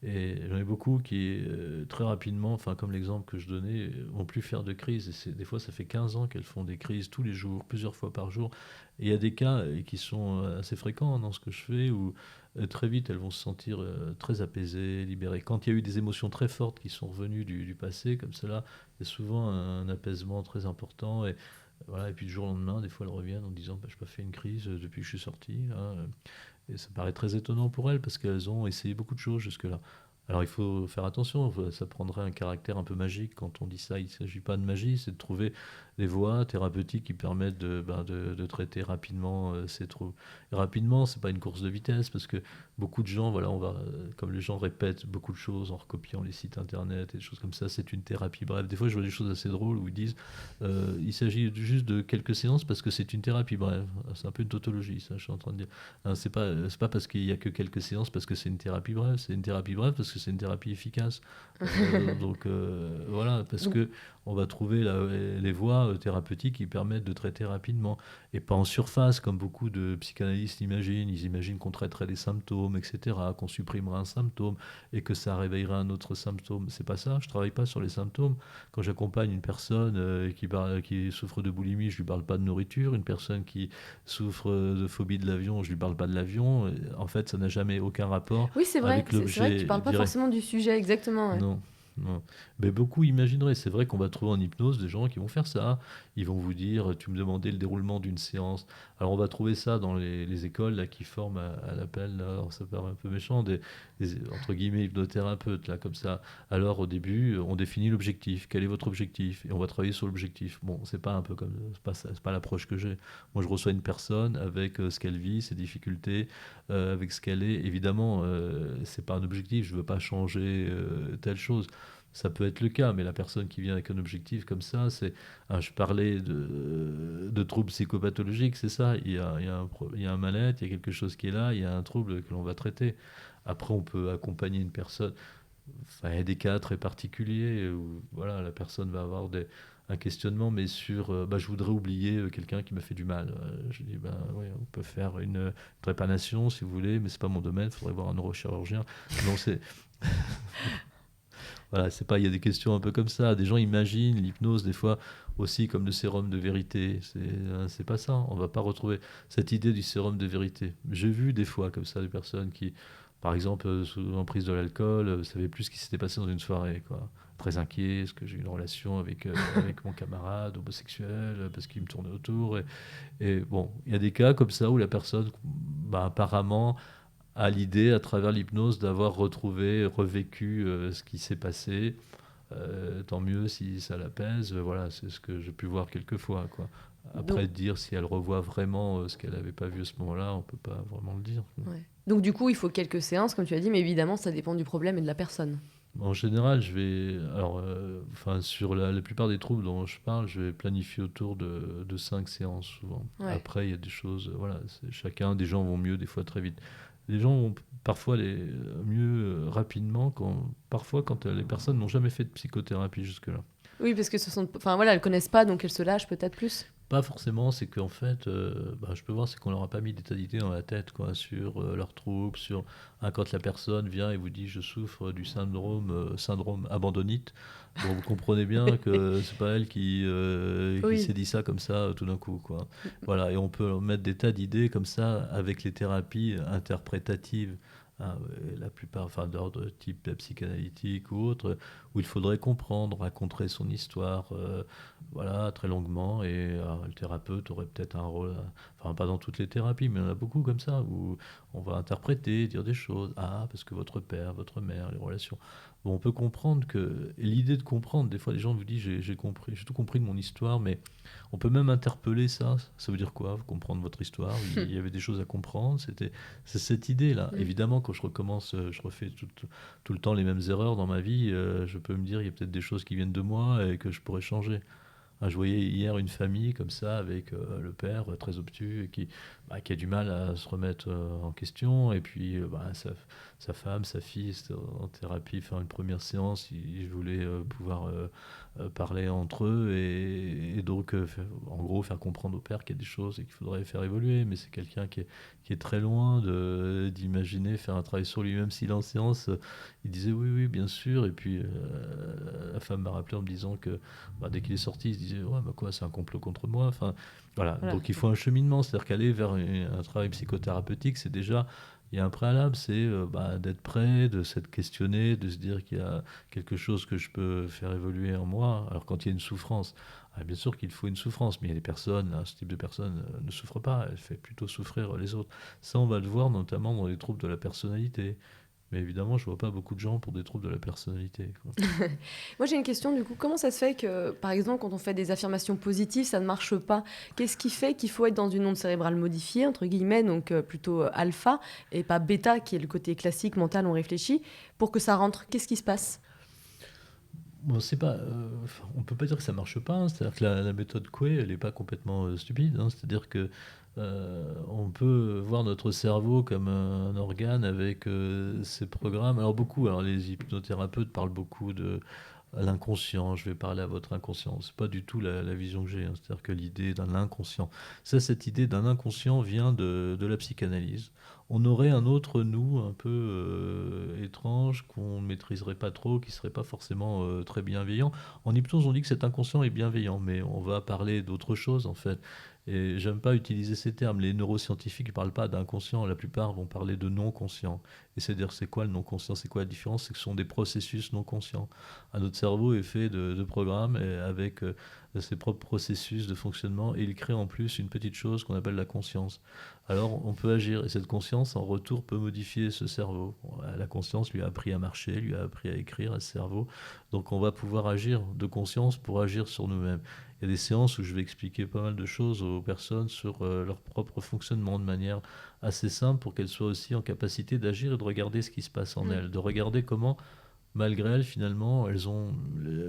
Et j'en ai beaucoup qui, très rapidement, enfin comme l'exemple que je donnais, vont plus faire de crise. Et des fois, ça fait 15 ans qu'elles font des crises tous les jours, plusieurs fois par jour. Et il y a des cas qui sont assez fréquents dans ce que je fais, où très vite, elles vont se sentir très apaisées, libérées. Quand il y a eu des émotions très fortes qui sont revenues du passé, comme cela, il y a souvent un apaisement très important. Et, voilà, et puis du jour au lendemain, des fois, elles reviennent en disant bah, je n'ai pas fait une crise depuis que je suis sortie. Là. Et ça paraît très étonnant pour elles, parce qu'elles ont essayé beaucoup de choses jusque-là. Alors il faut faire attention, ça prendrait un caractère un peu magique quand on dit ça. Il ne s'agit pas de magie, c'est de trouver les voies thérapeutiques qui permettent de traiter rapidement ces troubles. Et rapidement, c'est pas une course de vitesse parce que beaucoup de gens, voilà, comme les gens répètent beaucoup de choses en recopiant les sites internet et des choses comme ça, c'est une thérapie brève. Des fois, je vois des choses assez drôles où ils disent il s'agit juste de quelques séances parce que c'est une thérapie brève. C'est un peu une tautologie, ça, je suis en train de dire. Hein, c'est pas parce qu'il y a que quelques séances parce que c'est une thérapie brève, c'est une thérapie brève parce que c'est une thérapie efficace. Voilà, parce Donc, que on va trouver les voies thérapeutiques qui permettent de traiter rapidement et pas en surface comme beaucoup de psychanalystes imaginent. Ils imaginent qu'on traiterait des symptômes, etc., qu'on supprimerait un symptôme et que ça réveillerait un autre symptôme. C'est pas ça. Je travaille pas sur les symptômes. Quand j'accompagne une personne qui souffre de boulimie, je lui parle pas de nourriture. Une personne qui souffre de phobie de l'avion, je lui parle pas de l'avion. En fait, ça n'a jamais aucun rapport oui, c'est vrai, avec c'est vrai que tu l'objet parles pas direct. forcément du sujet exactement. Ouais. Non, non. Mais beaucoup imagineraient. C'est vrai qu'on va trouver en hypnose des gens qui vont faire ça. Ils vont vous dire, tu me demandais le déroulement d'une séance. Alors on va trouver ça dans les écoles là, qui forment à l'appel, là, alors ça paraît un peu méchant, entre guillemets hypnothérapeutes, là, comme ça. Alors au début, on définit l'objectif. Quel est votre objectif? Et on va travailler sur l'objectif. Bon, c'est pas un peu comme, c'est pas l'approche que j'ai. Moi, je reçois une personne avec ce qu'elle vit, ses difficultés, avec ce qu'elle est. Évidemment, c'est pas un objectif. Je veux pas changer telle chose. Ça peut être le cas, mais la personne qui vient avec un objectif comme ça, je parlais de troubles psychopathologiques, c'est ça. Il y a un mal-être, il y a quelque chose qui est là, il y a un trouble que l'on va traiter. Après, on peut accompagner une personne. Enfin, il y a des cas très particuliers où voilà, la personne va avoir un questionnement, mais sur je voudrais oublier quelqu'un qui m'a fait du mal. Je dis ouais, on peut faire une trépanation si vous voulez, mais c'est pas mon domaine, il faudrait voir un neurochirurgien. Non, c'est voilà, c'est pas, il y a des questions un peu comme ça. Des gens imaginent l'hypnose des fois aussi comme le sérum de vérité. C'est pas ça. On va pas retrouver cette idée du sérum de vérité. J'ai vu des fois comme ça des personnes qui, par exemple, sous l'emprise de l'alcool, savaient plus ce qui s'était passé dans une soirée, quoi. Très inquiet, est-ce que j'ai eu une relation avec mon camarade homosexuel, parce qu'il me tournait autour. Et bon, il y a des cas comme ça où la personne, apparemment, a l'idée, à travers l'hypnose, d'avoir retrouvé, revécu ce qui s'est passé. Tant mieux si ça l'apaise. Voilà, c'est ce que j'ai pu voir quelques fois, quoi. Donc, Après, dire si elle revoit vraiment ce qu'elle n'avait pas vu à ce moment-là, on peut pas vraiment le dire. ouais. Donc du coup, il faut quelques séances, comme tu as dit, mais évidemment, ça dépend du problème et de la personne. En général, sur la plupart des troubles dont je parle, je vais planifier autour de 5 séances souvent. Ouais. Après, il y a des choses, voilà, des gens vont mieux, des fois très vite. Les gens vont parfois mieux rapidement, parfois quand les personnes n'ont jamais fait de psychothérapie jusque-là. Oui, parce que enfin voilà, elles connaissent pas, donc elles se lâchent peut-être plus. Pas forcément, c'est qu'en fait, je peux voir, c'est qu'on leur a pas mis d'état d'idée dans la tête, quoi, sur leurs troubles, quand la personne vient et vous dit je souffre du syndrome abandonnite. Bon, vous comprenez bien que c'est pas elle qui Oui. s'est dit ça comme ça tout d'un coup, quoi. Voilà, et on peut mettre des tas d'idées comme ça avec les thérapies interprétatives. Hein, la plupart, enfin, d'ordre type psychanalytique ou autre, où il faudrait comprendre, raconter son histoire, voilà, très longuement, et le thérapeute aurait peut-être un rôle, enfin pas dans toutes les thérapies, mais il y en a beaucoup comme ça, où on va interpréter, dire des choses, parce que votre père, votre mère, les relations. Bon, on peut comprendre et l'idée de comprendre, des fois les gens vous disent j'ai compris, j'ai tout compris de mon histoire, mais on peut même interpeller ça. Ça veut dire quoi? Comprendre votre histoire? Il y avait des choses à comprendre. C'est cette idée-là. Mm. Évidemment, quand je recommence, je refais tout le temps les mêmes erreurs dans ma vie. Je peux me dire, il y a peut-être des choses qui viennent de moi et que je pourrais changer. Je voyais hier une famille comme ça avec le père très obtus et qui a du mal à se remettre en question, et puis sa femme, sa fille, c'était en thérapie, faire une première séance, ils voulaient pouvoir parler entre eux, et donc en gros faire comprendre au père qu'il y a des choses et qu'il faudrait faire évoluer, mais c'est quelqu'un qui est très loin d'imaginer faire un travail sur lui-même. S'il est en séance, il disait oui, oui, bien sûr, et puis la femme m'a rappelé en me disant que dès qu'il est sorti, il se disait ouais, quoi, c'est un complot contre moi. Enfin, voilà. Voilà. Donc il faut un cheminement, c'est-à-dire qu'aller vers un travail psychothérapeutique, c'est déjà, il y a un préalable, c'est d'être prêt, de s'être questionné, de se dire qu'il y a quelque chose que je peux faire évoluer en moi. Alors quand il y a une souffrance, bien sûr qu'il faut une souffrance, mais il y a des personnes, ce type de personne ne souffre pas, elle fait plutôt souffrir les autres. Ça, on va le voir notamment dans les troubles de la personnalité. Mais évidemment, je vois pas beaucoup de gens pour des troubles de la personnalité, quoi. Moi, j'ai une question du coup. Comment ça se fait que, par exemple, quand on fait des affirmations positives, ça ne marche pas? Qu'est-ce qui fait qu'il faut être dans une onde cérébrale modifiée, entre guillemets, donc plutôt alpha, et pas bêta, qui est le côté classique, mental, on réfléchit, pour que ça rentre? Qu'est-ce qui se passe? Bon, c'est pas, enfin, on peut pas dire que ça marche pas, hein. C'est-à-dire que la méthode Coué, elle est pas complètement stupide, hein. C'est-à-dire que on peut voir notre cerveau comme un organe avec ses programmes. Alors les hypnothérapeutes parlent beaucoup de l'inconscient. Je vais parler à votre inconscient. C'est pas du tout la vision que j'ai, hein. C'est-à-dire que l'idée d'un inconscient. Cette idée d'un inconscient vient de la psychanalyse. On aurait un autre nous un peu étrange qu'on ne maîtriserait pas trop, qui serait pas forcément très bienveillant. En hypnose, on dit que cet inconscient est bienveillant, mais on va parler d'autre chose en fait. Et j'aime pas utiliser ces termes. Les neuroscientifiques ne parlent pas d'inconscient, la plupart vont parler de non-conscient. Et c'est-à-dire, c'est quoi le non-conscient? C'est quoi la différence? C'est que ce sont des processus non conscients. Notre cerveau est fait de programmes et avec ses propres processus de fonctionnement, et il crée en plus une petite chose qu'on appelle la conscience. Alors on peut agir, et cette conscience en retour peut modifier ce cerveau. La conscience lui a appris à marcher, lui a appris à écrire à ce cerveau. Donc on va pouvoir agir de conscience pour agir sur nous-mêmes. Il y a des séances où je vais expliquer pas mal de choses aux personnes sur leur propre fonctionnement de manière assez simple, pour qu'elles soient aussi en capacité d'agir et de regarder ce qui se passe en Mm. elles, de regarder comment, malgré elles, finalement, elles ont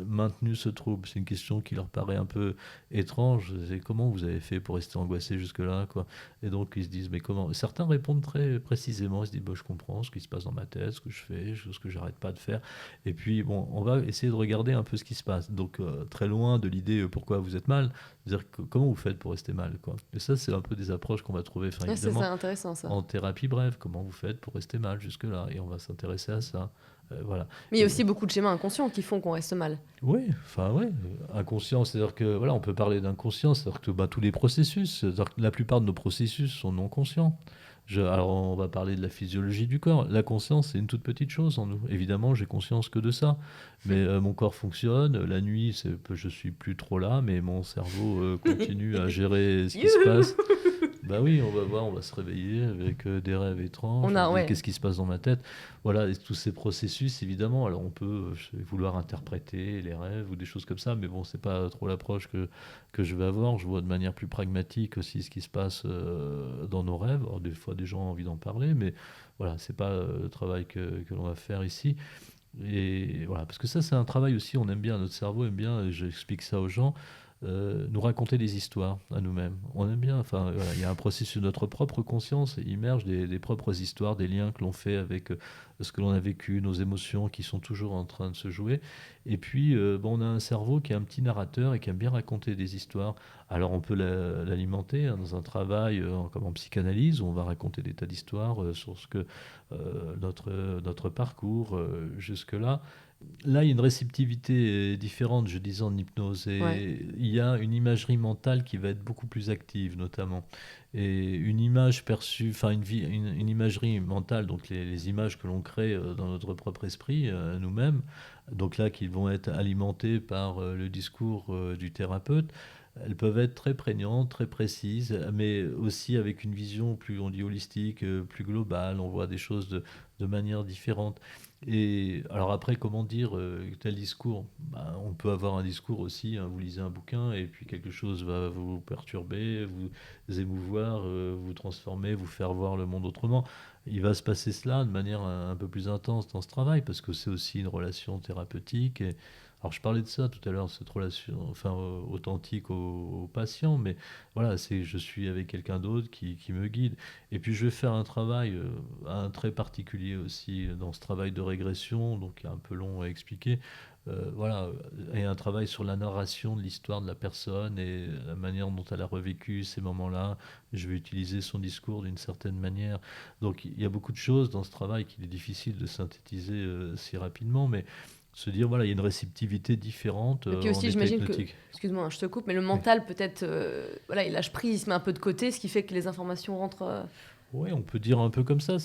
maintenu ce trouble. C'est une question qui leur paraît un peu étrange. C'est comment vous avez fait pour rester angoissé jusque-là, quoi. Et donc, ils se disent, mais comment? Certains répondent très précisément. Ils se disent, bah, je comprends ce qui se passe dans ma tête, ce que je fais, ce que j'arrête pas de faire. Et puis, bon, on va essayer de regarder un peu ce qui se passe. Donc, très loin de l'idée pourquoi vous êtes mal, c'est-à-dire comment vous faites pour rester mal, quoi. Et ça, c'est un peu des approches qu'on va trouver, enfin, Ah, c'est évidemment, ça, intéressant ça. en thérapie brève. Comment vous faites pour rester mal jusque-là? Et on va s'intéresser à ça. Voilà. Mais il y a Et aussi beaucoup de schémas inconscients qui font qu'on reste mal. oui, enfin ouais, inconscient, c'est-à-dire que voilà, on peut parler d'inconscient, c'est-à-dire que bah, tous les processus, c'est-à-dire que la plupart de nos processus sont non conscients. Alors on va parler de la physiologie du corps. La conscience, c'est une toute petite chose en nous. Évidemment, j'ai conscience que de ça, mais mon corps fonctionne. La nuit, je suis plus trop là, mais mon cerveau continue à gérer ce qui se Youhou. passe. Bah oui, on va voir, on va se réveiller avec des rêves étranges, On on a, se dit ouais. qu'est-ce qui se passe dans ma tête. Voilà, et tous ces processus, évidemment. Alors on peut vouloir interpréter les rêves ou des choses comme ça, mais bon, c'est pas trop l'approche que je vais avoir. Je vois de manière plus pragmatique aussi ce qui se passe dans nos rêves. Alors des fois, des gens ont envie d'en parler, mais voilà, c'est pas le travail que l'on va faire ici. Et voilà, parce que ça, c'est un travail aussi, on aime bien, notre cerveau aime bien, et j'explique ça aux gens, nous raconter des histoires à nous-mêmes. On aime bien, enfin, voilà, il y a un processus de notre propre conscience, il immerge des propres histoires, des liens que l'on fait avec ce que l'on a vécu, nos émotions qui sont toujours en train de se jouer. Et puis, bon, on a un cerveau qui est un petit narrateur et qui aime bien raconter des histoires. Alors, on peut l'alimenter hein, dans un travail comme en psychanalyse, où on va raconter des tas d'histoires sur ce que notre parcours jusque-là. Là, il y a une réceptivité différente, je disais, en hypnose. Ouais. Et il y a une imagerie mentale qui va être beaucoup plus active, notamment. Et une image perçue, enfin une imagerie mentale, donc les images que l'on crée dans notre propre esprit, nous-mêmes, donc là, qui vont être alimentées par le discours du thérapeute, elles peuvent être très prégnantes, très précises, mais aussi avec une vision plus, on dit, holistique, plus globale. On voit des choses de manière différente. Et alors après, comment dire tel discours? Ben, on peut avoir un discours aussi, hein, vous lisez un bouquin et puis quelque chose va vous perturber, vous émouvoir, vous transformer, vous faire voir le monde autrement. Il va se passer cela de manière un peu plus intense dans ce travail parce que c'est aussi une relation thérapeutique. Alors je parlais de ça tout à l'heure, cette relation enfin, authentique au patient, mais voilà, je suis avec quelqu'un d'autre qui me guide. Et puis je vais faire un travail, un très particulier aussi dans ce travail de régression, donc qui est un peu long à expliquer. Voilà, et un travail sur la narration de l'histoire de la personne et la manière dont elle a revécu ces moments-là. Je vais utiliser son discours d'une certaine manière. Donc il y a beaucoup de choses dans ce travail qu'il est difficile de synthétiser si rapidement, mais se dire, voilà, il y a une réceptivité différente Et puis en aussi, état j'imagine que, hypnotique. excuse-moi, hein, je te coupe, mais le Oui. mental peut-être, voilà, il lâche prise, il se met un peu de côté, ce qui fait que les informations rentrent. Oui, on peut dire un peu comme ça,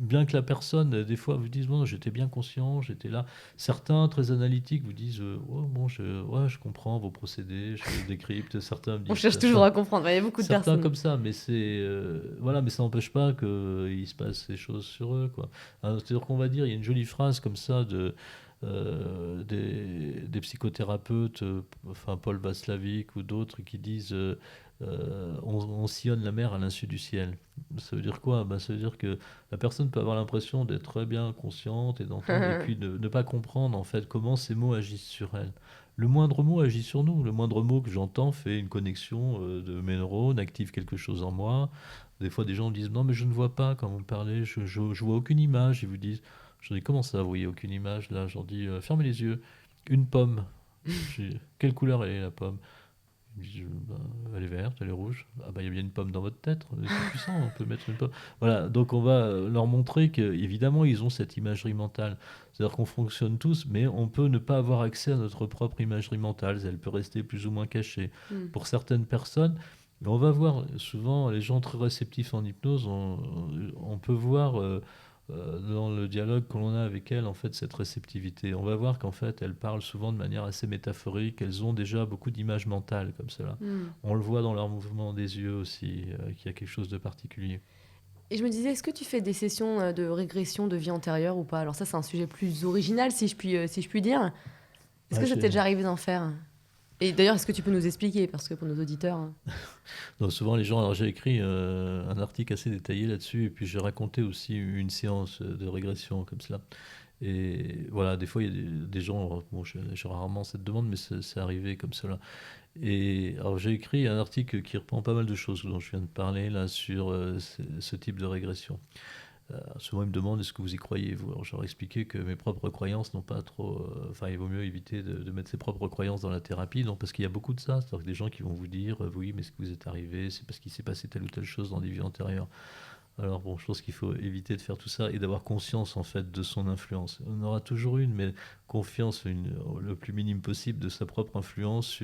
bien que la personne, des fois, vous dise: «Bon, j'étais bien conscient, j'étais là». Certains, très analytiques, vous disent: «Ouais, bon, ouais, je comprends vos procédés, je décrypte». Certains me On disent: cherche toujours «Ça». à comprendre. Ouais, il y a beaucoup de Certains personnes. comme ça, mais voilà, mais ça n'empêche pas qu'il se passe des choses sur eux, quoi. C'est-à-dire qu'on va dire, il y a une jolie phrase comme ça des psychothérapeutes, enfin Paul Václavic ou d'autres, qui disent on sillonne la mer à l'insu du ciel. Ça veut dire quoi? Ben, ça veut dire que la personne peut avoir l'impression d'être très bien consciente et d'entendre, et puis ne pas comprendre en fait comment ces mots agissent sur elle. Le moindre mot agit sur nous. Le moindre mot que j'entends fait une connexion de mes neurones, active quelque chose en moi. Des fois, des gens me disent: non, mais je ne vois pas quand vous me parlez, je vois aucune image. Ils vous disent: je dis: comment ça, vous voyez aucune image là? J'en dis: fermez les yeux. Une pomme. Quelle couleur elle est, la pomme? Ils me disent: bah, elle est verte, elle est rouge. Ah bah, il y a bien une pomme dans votre tête. C'est puissant, on peut mettre une pomme. Voilà, donc on va leur montrer qu'évidemment, ils ont cette imagerie mentale. C'est-à-dire qu'on fonctionne tous, mais on peut ne pas avoir accès à notre propre imagerie mentale. Elle peut rester plus ou moins cachée. Hmm. Pour certaines personnes, on va voir souvent les gens très réceptifs en hypnose, on peut voir dans le dialogue que l'on a avec elles, en fait, cette réceptivité. On va voir qu'en fait, elles parlent souvent de manière assez métaphorique, elles ont déjà beaucoup d'images mentales comme cela. Hmm. On le voit dans leur mouvement des yeux aussi, qu'il y a quelque chose de particulier. Et je me disais, est-ce que tu fais des sessions de régression de vie antérieure ou pas? Alors ça, c'est un sujet plus original, si je puis dire. Est-ce Ouais, que ça t'est déjà arrivé d'en faire? Et d'ailleurs, est-ce que tu peux nous expliquer? Parce que pour nos auditeurs... donc souvent les gens, alors j'ai écrit un article assez détaillé là-dessus, et puis j'ai raconté aussi une séance de régression comme cela. Et voilà, des fois il y a des gens, bon, j'ai rarement cette demande, mais c'est arrivé comme cela. Et alors j'ai écrit un article qui reprend pas mal de choses dont je viens de parler là sur ce type de régression. Souvent ils me demandent: est-ce que vous y croyez, vous? Alors je leur ai expliqué que mes propres croyances n'ont pas trop... Enfin, il vaut mieux éviter de mettre ses propres croyances dans la thérapie, donc, parce qu'il y a beaucoup de ça. C'est-à-dire que des gens qui vont vous dire: oui, mais ce que vous êtes arrivé, c'est parce qu'il s'est passé telle ou telle chose dans des vies antérieures. Alors bon, je pense qu'il faut éviter de faire tout ça et d'avoir conscience en fait de son influence. On aura toujours une, mais confiance le plus minime possible de sa propre influence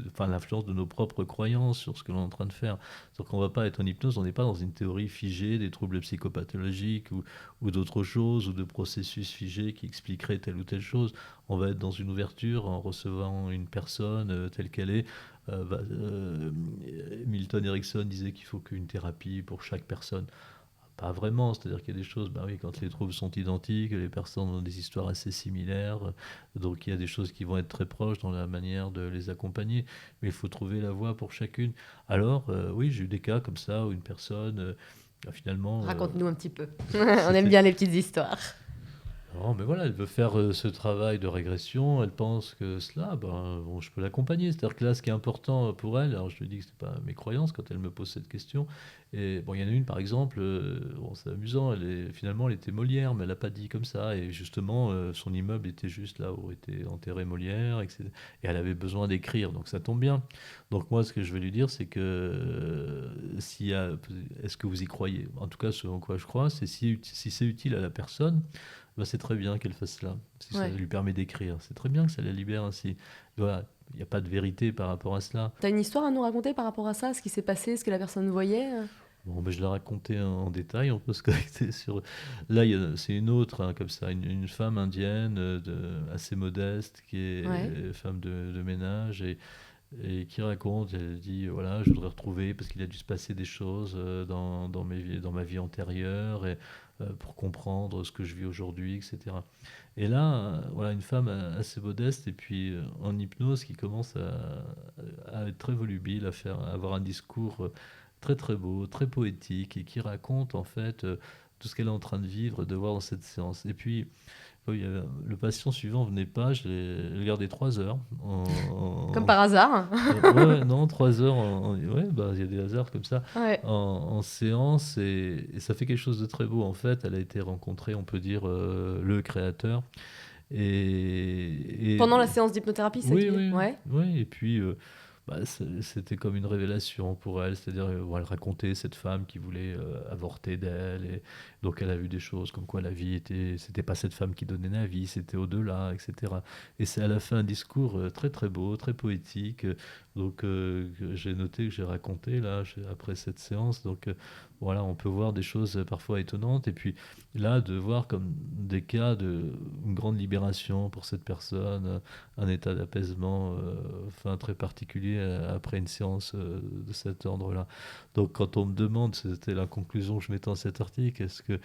enfin l'influence de nos propres croyances sur ce que l'on est en train de faire. Donc on ne va pas être en hypnose, on n'est pas dans une théorie figée des troubles psychopathologiques ou d'autres choses, ou de processus figés qui expliqueraient telle ou telle chose. On va être dans une ouverture en recevant une personne telle qu'elle est. Milton Erickson disait qu'il faut qu'une thérapie pour chaque personne. Pas vraiment, c'est-à-dire qu'il y a des choses, bah oui, quand les troubles sont identiques, les personnes ont des histoires assez similaires, donc il y a des choses qui vont être très proches dans la manière de les accompagner, mais il faut trouver la voie pour chacune. Alors, oui, j'ai eu des cas comme ça où une personne, finalement, Raconte-nous un petit peu. On aime c'était... bien les petites histoires. Non, mais voilà, elle veut faire ce travail de régression, elle pense que cela, ben, bon, je peux l'accompagner. C'est-à-dire que là, ce qui est important pour elle, alors je lui dis que ce n'est pas mes croyances quand elle me pose cette question. Et bon, il y en a une, par exemple, bon, c'est amusant, finalement, elle était Molière, mais elle n'a pas dit comme ça. Et justement, son immeuble était juste là où était enterré Molière, etc. Et elle avait besoin d'écrire, donc ça tombe bien. Donc moi, ce que je vais lui dire, c'est que est-ce que vous y croyez? En tout cas, ce en quoi je crois, c'est si c'est utile à la personne, bah, c'est très bien qu'elle fasse cela, si ça Ouais. lui permet d'écrire. C'est très bien que ça la libère ainsi. Voilà, il n'y a pas de vérité par rapport à cela. T'as une histoire à nous raconter par rapport à ça, ce qui s'est passé, ce que la personne voyait? Bon, ben, je l'ai raconté en détail, on peut se connecter sur... Là, c'est une autre, hein, comme ça, une femme indienne assez modeste, qui est Ouais. femme de ménage, et qui raconte, elle dit, voilà, je voudrais retrouver, parce qu'il a dû se passer des choses dans ma vie antérieure, et pour comprendre ce que je vis aujourd'hui, etc. Et là, voilà, une femme assez modeste, et puis en hypnose, qui commence à être très volubile, à avoir un discours très très beau, très poétique, et qui raconte en fait tout ce qu'elle est en train de vivre, de voir dans cette séance. Et puis, oui, le patient suivant venait pas, je l'ai gardé 3 heures. Comme par hasard. Ouais, ouais, non, 3 heures. Ouais, bah, il y a des hasards comme ça. Ouais. En séance, et ça fait quelque chose de très beau. En fait, elle a été rencontrée, on peut dire, le créateur. Et Pendant la séance d'hypnothérapie, c'est ça que oui, tu dis? oui, Ouais. oui. Et puis, c'était comme une révélation pour elle, c'est-à-dire elle racontait cette femme qui voulait avorter d'elle, et donc elle a vu des choses comme quoi la vie c'était pas cette femme qui donnait la vie, c'était au-delà, etc. Et elle a fait un discours très très beau, très poétique, que j'ai noté, que j'ai raconté là après cette séance. Donc voilà, on peut voir des choses parfois étonnantes, et puis là de voir comme des cas de une grande libération pour cette personne, un état d'apaisement enfin, très particulier après une séance de cet ordre-là. Donc quand on me demande, c'était la conclusion que je mettais dans cet article, est-ce que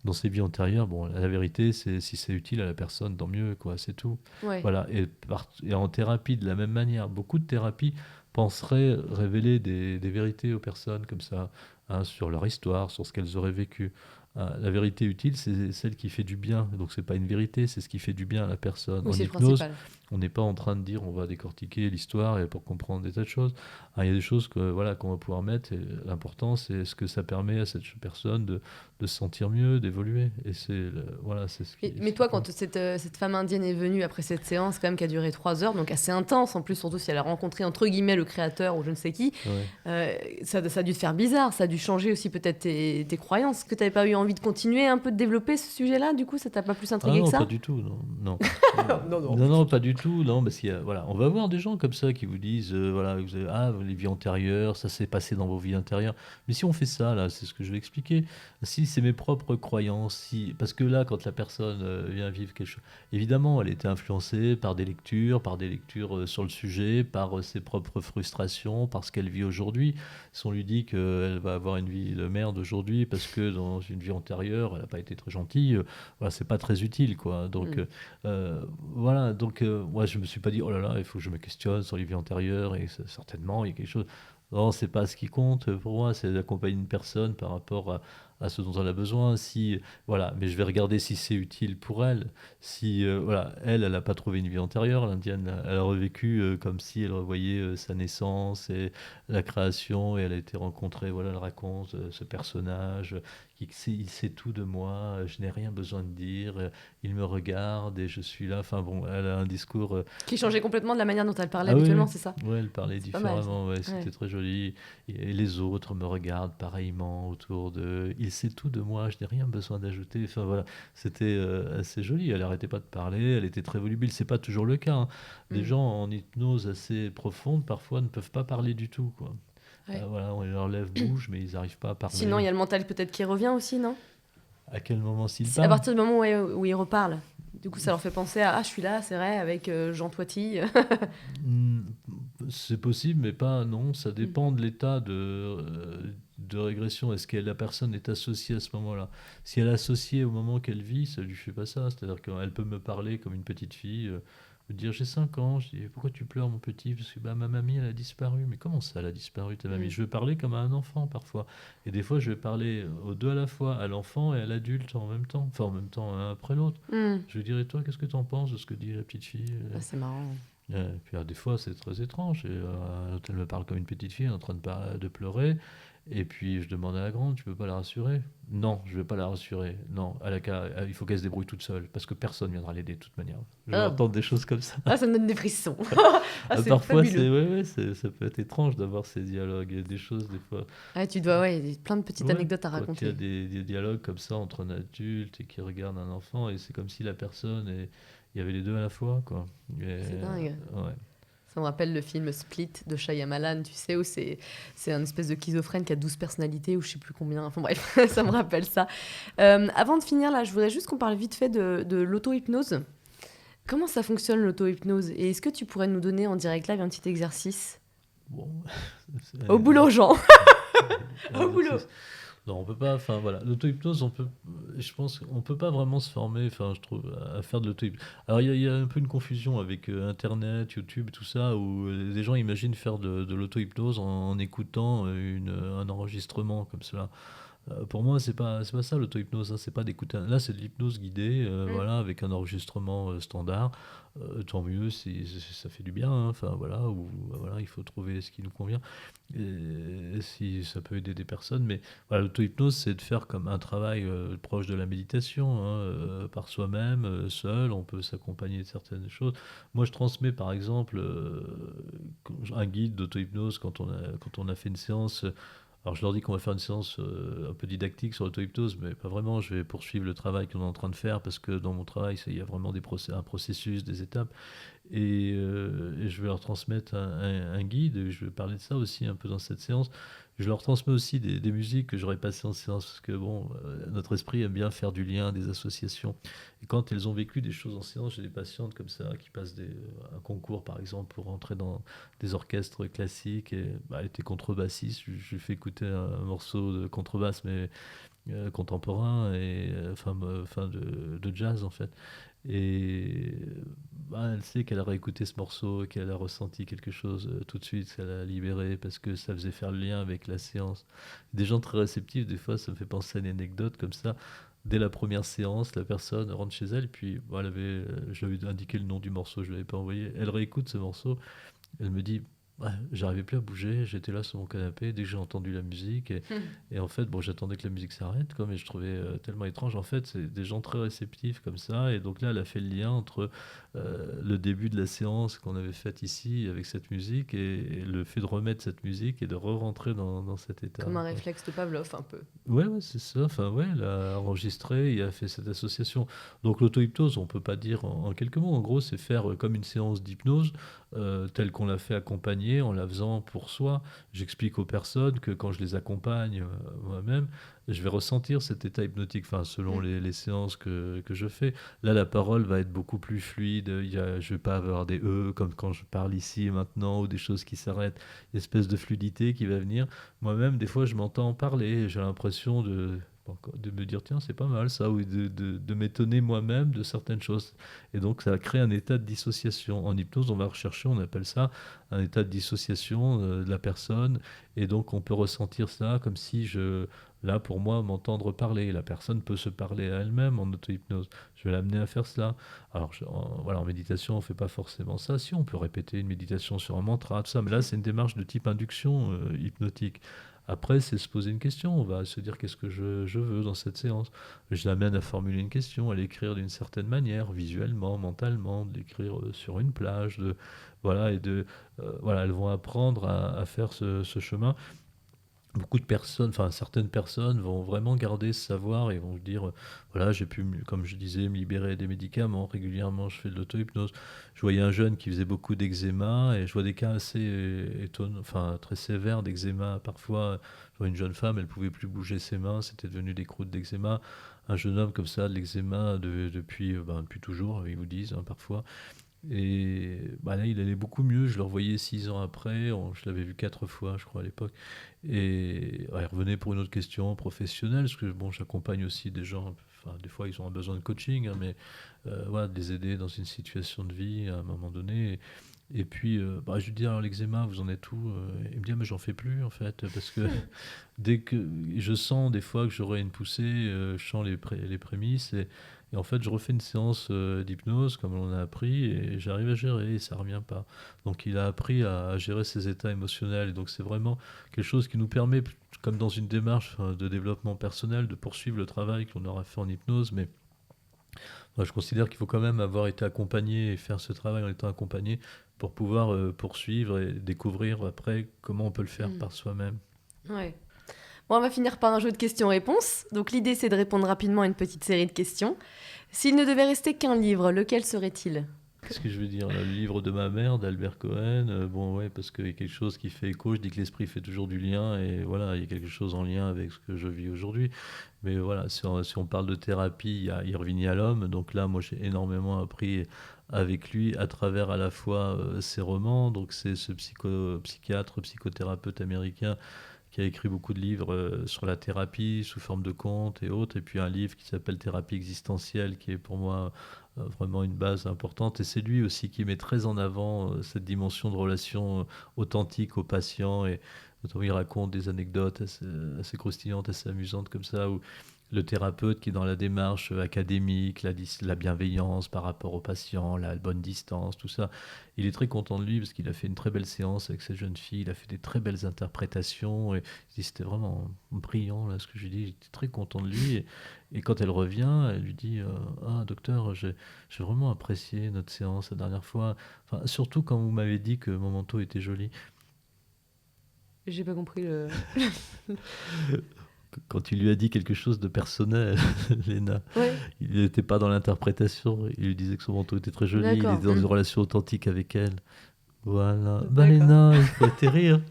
dans ses vies antérieures, bon, la vérité, c'est si c'est utile à la personne, tant mieux, quoi, c'est tout. Ouais. Voilà. Et en thérapie, de la même manière, beaucoup de thérapies penseraient révéler des vérités aux personnes comme ça, hein, sur leur histoire, sur ce qu'elles auraient vécu. La vérité utile, c'est celle qui fait du bien. Donc c'est pas une vérité, c'est ce qui fait du bien à la personne. Oui, En c'est le hypnose, principal. on n'est pas en train de dire on va décortiquer l'histoire et pour comprendre des tas de choses. Il y a des choses voilà, qu'on va pouvoir mettre. Et l'important, c'est ce que ça permet à cette personne de se sentir mieux, d'évoluer. Et voilà, c'est ce Mais qui toi, compte. quand cette femme indienne est venue après cette séance, quand même, qui a duré 3 heures, donc assez intense, en plus, surtout si elle a rencontré, entre guillemets, le créateur ou je ne sais qui, Ouais. ça a dû te faire bizarre, ça a dû changer aussi peut-être tes croyances. Est-ce que tu n'avais pas eu envie de continuer un peu de développer ce sujet-là, du coup, ça t'a pas plus Ah intrigué que non, pas ça? du tout, non, non. Non, non. Non, non, pas du tout, non, parce qu'il y a, voilà, on va voir des gens comme ça qui vous disent, voilà, les vies antérieures, ça s'est passé dans vos vies antérieures. Mais si on fait ça, là, c'est ce que je vais expliquer. Si c'est mes propres croyances, parce que là, quand la personne vient vivre quelque chose, évidemment, elle était influencée par des lectures sur le sujet, par ses propres frustrations, par ce qu'elle vit aujourd'hui. Si on lui dit qu'elle va avoir une vie de merde aujourd'hui parce que dans une vie antérieure, elle n'a pas été très gentille, voilà, c'est pas très utile, quoi. Donc, voilà, donc moi je me suis pas dit oh là là, il faut que je me questionne sur les vies antérieures, et certainement il y a quelque chose. Non, c'est pas ce qui compte pour moi, c'est d'accompagner une personne par rapport à ce dont elle a besoin. Si, voilà, mais je vais regarder si c'est utile pour elle. Si, voilà, elle n'a pas trouvé une vie antérieure, l'indienne, elle a revécu comme si elle revoyait sa naissance et la création, et elle a été rencontrée, voilà, elle raconte ce personnage il sait tout de moi, je n'ai rien besoin de dire, il me regarde et je suis là. Enfin bon, elle a un discours. Qui changeait complètement de la manière dont elle parlait Ah oui, habituellement, oui. c'est ça? Ouais, elle parlait C'est pas mal, ça. différemment, ouais, Ouais. c'était très joli. Et les autres me regardent pareillement autour d'eux. Il sait tout de moi, je n'ai rien besoin d'ajouter. Enfin voilà, c'était assez joli. Elle n'arrêtait pas de parler, elle était très volubile. C'est pas toujours le cas, hein. Des Mm. gens en hypnose assez profonde parfois ne peuvent pas parler du tout, quoi. Ouais. Voilà, leurs lèvres bougent, mais ils n'arrivent pas à Sinon, il parler. y a le mental peut-être qui revient aussi, non? À quel moment s'ils À parlent? partir du moment où ils reparlent. Du coup, ça leur fait penser à ah, je suis là, c'est vrai, avec Jean Toiti. Hmm, c'est possible, mais pas, non. Ça Mm. dépend de l'état de régression. Est-ce que la personne est associée à ce moment-là? Si elle est associée au moment qu'elle vit, ça lui fait pas ça. C'est-à-dire qu'elle peut me parler comme une petite fille, me dire j'ai 5 ans. Je dis pourquoi tu pleures, mon petit? Parce que bah, ma mamie, elle a disparu. Mais comment ça, elle a disparu, ta mamie? Mm. Je vais parler comme à un enfant parfois. Et des fois, je vais parler aux deux à la fois, à l'enfant et à l'adulte en même temps. Enfin, en même temps, un après l'autre. Mm. Je lui dirais, toi, qu'est-ce que tu en penses de ce que dit la petite fille? Ah, c'est marrant. Puis des fois, c'est très étrange. Elle me parle comme une petite fille en train de pleurer. Et puis je demande à la grande, tu peux pas la rassurer? Non, je vais pas la rassurer. Non, il faut qu'elle se débrouille toute seule, parce que personne viendra l'aider de toute manière. Je vais Ah, entendre des choses comme ça. ah, ça me donne des frissons. Ah, c'est Parfois, fabuleux. ça peut être étrange d'avoir ces dialogues. Il y a des choses, des fois. Ouais, tu dois, ouais, il y a plein de petites Ouais, anecdotes à quand il y a raconter. des dialogues comme ça entre un adulte et qui regarde un enfant, et c'est comme si la personne. Il y avait les deux à la fois, quoi. C'est dingue. Ouais. Ça me rappelle le film Split de Shyamalan, tu sais, où c'est un espèce de schizophrène qui a 12 personnalités, ou je sais plus combien. Enfin bref, ça me rappelle ça. Avant de finir, là, je voudrais juste qu'on parle vite fait de l'auto-hypnose. Comment ça fonctionne l'auto-hypnose? Et est-ce que tu pourrais nous donner en direct live un petit exercice? Bon. Au boulot, Jean. Au boulot. Non, on peut pas. Enfin voilà, l'auto-hypnose, je pense, qu'on peut pas vraiment se former. Enfin, je trouve, à faire de l'auto-hypnose. Alors il y a un peu une confusion avec Internet, YouTube, tout ça, où les gens imaginent faire de l'auto-hypnose en écoutant un enregistrement comme cela. Pour moi, c'est pas ça l'auto-hypnose, hein, c'est pas d'écouter. Là, c'est de l'hypnose guidée, Mm. voilà, avec un enregistrement standard. Tant mieux si ça fait du bien, hein, enfin voilà, ou voilà, il faut trouver ce qui nous convient. Et si ça peut aider des personnes, mais voilà, l'auto-hypnose, c'est de faire comme un travail proche de la méditation, hein, par soi-même, seul, on peut s'accompagner de certaines choses. Moi, je transmets par exemple un guide d'auto-hypnose quand on a fait une séance. Alors je leur dis qu'on va faire une séance un peu didactique sur l'auto-hypnose, mais pas vraiment. Je vais poursuivre le travail qu'on est en train de faire parce que dans mon travail, il y a vraiment un processus, des étapes. Et je vais leur transmettre un guide. Et je vais parler de ça aussi un peu dans cette séance. Je leur transmets aussi des musiques que j'aurais passées en séance parce que bon, notre esprit aime bien faire du lien, des associations. Et quand elles ont vécu des choses en séance, j'ai des patientes comme ça qui passent un concours par exemple pour rentrer dans des orchestres classiques. Et bah, elle était contrebassiste. Je lui fais écouter un morceau de contrebasse, mais contemporain et enfin de jazz en fait. Et bah, elle sait qu'elle a réécouté ce morceau, qu'elle a ressenti quelque chose tout de suite, qu'elle a libéré parce que ça faisait faire le lien avec la séance. Des gens très réceptifs, des fois ça me fait penser à une anecdote comme ça. Dès la première séance, la personne rentre chez elle, puis bon, je lui avais indiqué le nom du morceau, je ne l'avais pas envoyé. Elle réécoute ce morceau, elle me dit, ouais, j'arrivais plus à bouger, j'étais là sur mon canapé dès que j'ai entendu la musique. Et en fait, bon, j'attendais que la musique s'arrête, quoi, mais je trouvais tellement étrange. En fait, c'est des gens très réceptifs comme ça. Et donc là, elle a fait le lien entre le début de la séance qu'on avait faite ici avec cette musique et le fait de remettre cette musique et de re-rentrer dans cet état. Comme un réflexe de Pavlov, un peu. Ouais, ouais, c'est ça. Enfin, ouais, il a enregistré, il a fait cette association. Donc, l'auto-hypnose, on peut pas dire en quelques mots. En gros, c'est faire comme une séance d'hypnose, telle qu'on l'a fait accompagner, en la faisant pour soi. J'explique aux personnes que quand je les accompagne moi-même, je vais ressentir cet état hypnotique, enfin, selon Mm. les séances que je fais. Là, la parole va être beaucoup plus fluide. Je vais pas avoir des E comme quand je parle ici et maintenant, ou des choses qui s'arrêtent. Une espèce de fluidité qui va venir. Moi-même, des fois, je m'entends parler et j'ai l'impression de me dire, tiens, c'est pas mal ça, ou de m'étonner moi-même de certaines choses. Et donc, ça crée un état de dissociation. En hypnose, on va rechercher, on appelle ça un état de dissociation de la personne. Et donc, on peut ressentir ça comme si là, pour moi, m'entendre parler. La personne peut se parler à elle-même en auto-hypnose. Je vais l'amener à faire cela. Alors, voilà, en méditation, on ne fait pas forcément ça. Si, on peut répéter une méditation sur un mantra, tout ça. Mais là, c'est une démarche de type induction hypnotique. Après, c'est se poser une question. On va se dire qu'est-ce que je veux dans cette séance. Je l'amène à formuler une question, à l'écrire d'une certaine manière, visuellement, mentalement, de l'écrire sur une plage. Voilà, voilà, elles vont apprendre à faire ce chemin. Beaucoup de personnes, enfin certaines personnes vont vraiment garder ce savoir et vont se dire, voilà, j'ai pu, comme je disais, me libérer des médicaments. Régulièrement, je fais de l'auto-hypnose. Je voyais un jeune qui faisait beaucoup d'eczéma et je vois des cas assez étonnants, enfin très sévères d'eczéma. Parfois, je vois une jeune femme, elle pouvait plus bouger ses mains, c'était devenu des croûtes d'eczéma. Un jeune homme comme ça, de l'eczéma depuis toujours, ils vous disent hein, parfois. Et bah là, il allait beaucoup mieux. Je le revoyais 6 ans après. Je l'avais vu 4 fois, je crois, à l'époque. Et ouais, il revenait pour une autre question professionnelle, parce que bon, j'accompagne aussi des gens. Enfin, des fois, ils ont un besoin de coaching, hein, mais voilà, de les aider dans une situation de vie à un moment donné. Et puis, bah, je lui dis alors l'eczéma, vous en êtes où? Il me dit ah, mais j'en fais plus en fait, parce que dès que je sens des fois que j'aurai une poussée, je sens les prémices et en fait je refais une séance d'hypnose comme on a appris et j'arrive à gérer et ça revient pas. Donc il a appris à gérer ses états émotionnels et donc c'est vraiment quelque chose qui nous permet, comme dans une démarche de développement personnel, de poursuivre le travail qu'on aura fait en hypnose, mais moi, je considère qu'il faut quand même avoir été accompagné et faire ce travail en étant accompagné pour pouvoir poursuivre et découvrir après comment on peut le faire Mm. par soi-même. Ouais. Bon, on va finir par un jeu de questions-réponses. Donc l'idée, c'est de répondre rapidement à une petite série de questions. S'il ne devait rester qu'un livre, lequel serait-il? Qu'est-ce que je veux dire? Le livre de ma mère, d'Albert Cohen, bon ouais, parce qu'il y a quelque chose qui fait écho, je dis que l'esprit fait toujours du lien, et voilà, il y a quelque chose en lien avec ce que je vis aujourd'hui. Mais voilà, si on parle de thérapie, il revient à l'homme, donc là, moi j'ai énormément appris avec lui à travers à la fois ses romans, donc c'est ce psychiatre, psychothérapeute américain qui a écrit beaucoup de livres sur la thérapie sous forme de contes et autres, et puis un livre qui s'appelle Thérapie existentielle, qui est pour moi vraiment une base importante. Et c'est lui aussi qui met très en avant cette dimension de relation authentique aux patients, et notamment il raconte des anecdotes assez croustillantes, assez amusantes comme ça, où le thérapeute qui est dans la démarche académique, la bienveillance par rapport au patient, la bonne distance, tout ça, il est très content de lui parce qu'il a fait une très belle séance avec cette jeune fille, il a fait des très belles interprétations, et il dit, c'était vraiment brillant là ce que je lui dis, j'étais très content de lui. Et quand elle revient, elle lui dit, ah docteur, j'ai vraiment apprécié notre séance la dernière fois, enfin, surtout quand vous m'avez dit que mon manteau était joli. J'ai pas compris le... Quand tu lui as dit quelque chose de personnel, Léna, Ouais, il n'était pas dans l'interprétation, il lui disait que son manteau était très joli, il d'accord. était dans une relation authentique avec elle. Voilà. Bah D'accord. Léna, il faut atterrir.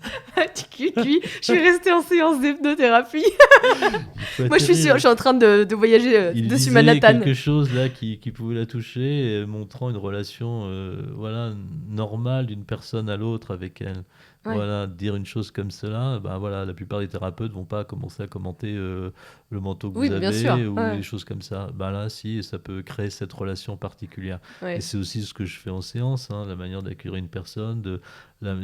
Je vais rester en séance d'hypnothérapie. Il faut Moi, je atterrir. suis en train de voyager Il dessus disait Manhattan. quelque chose là qui pouvait la toucher, montrant une relation voilà, normale d'une personne à l'autre avec elle. Ouais, Voilà, dire une chose comme cela, ben voilà, la plupart des thérapeutes vont pas commencer à commenter le manteau que oui, vous bien sûr. avez ou Ouais, des choses comme ça. Ben là, si, ça peut créer cette relation particulière. Et ouais. c'est aussi ce que je fais en séance, hein, la manière d'accueillir une personne.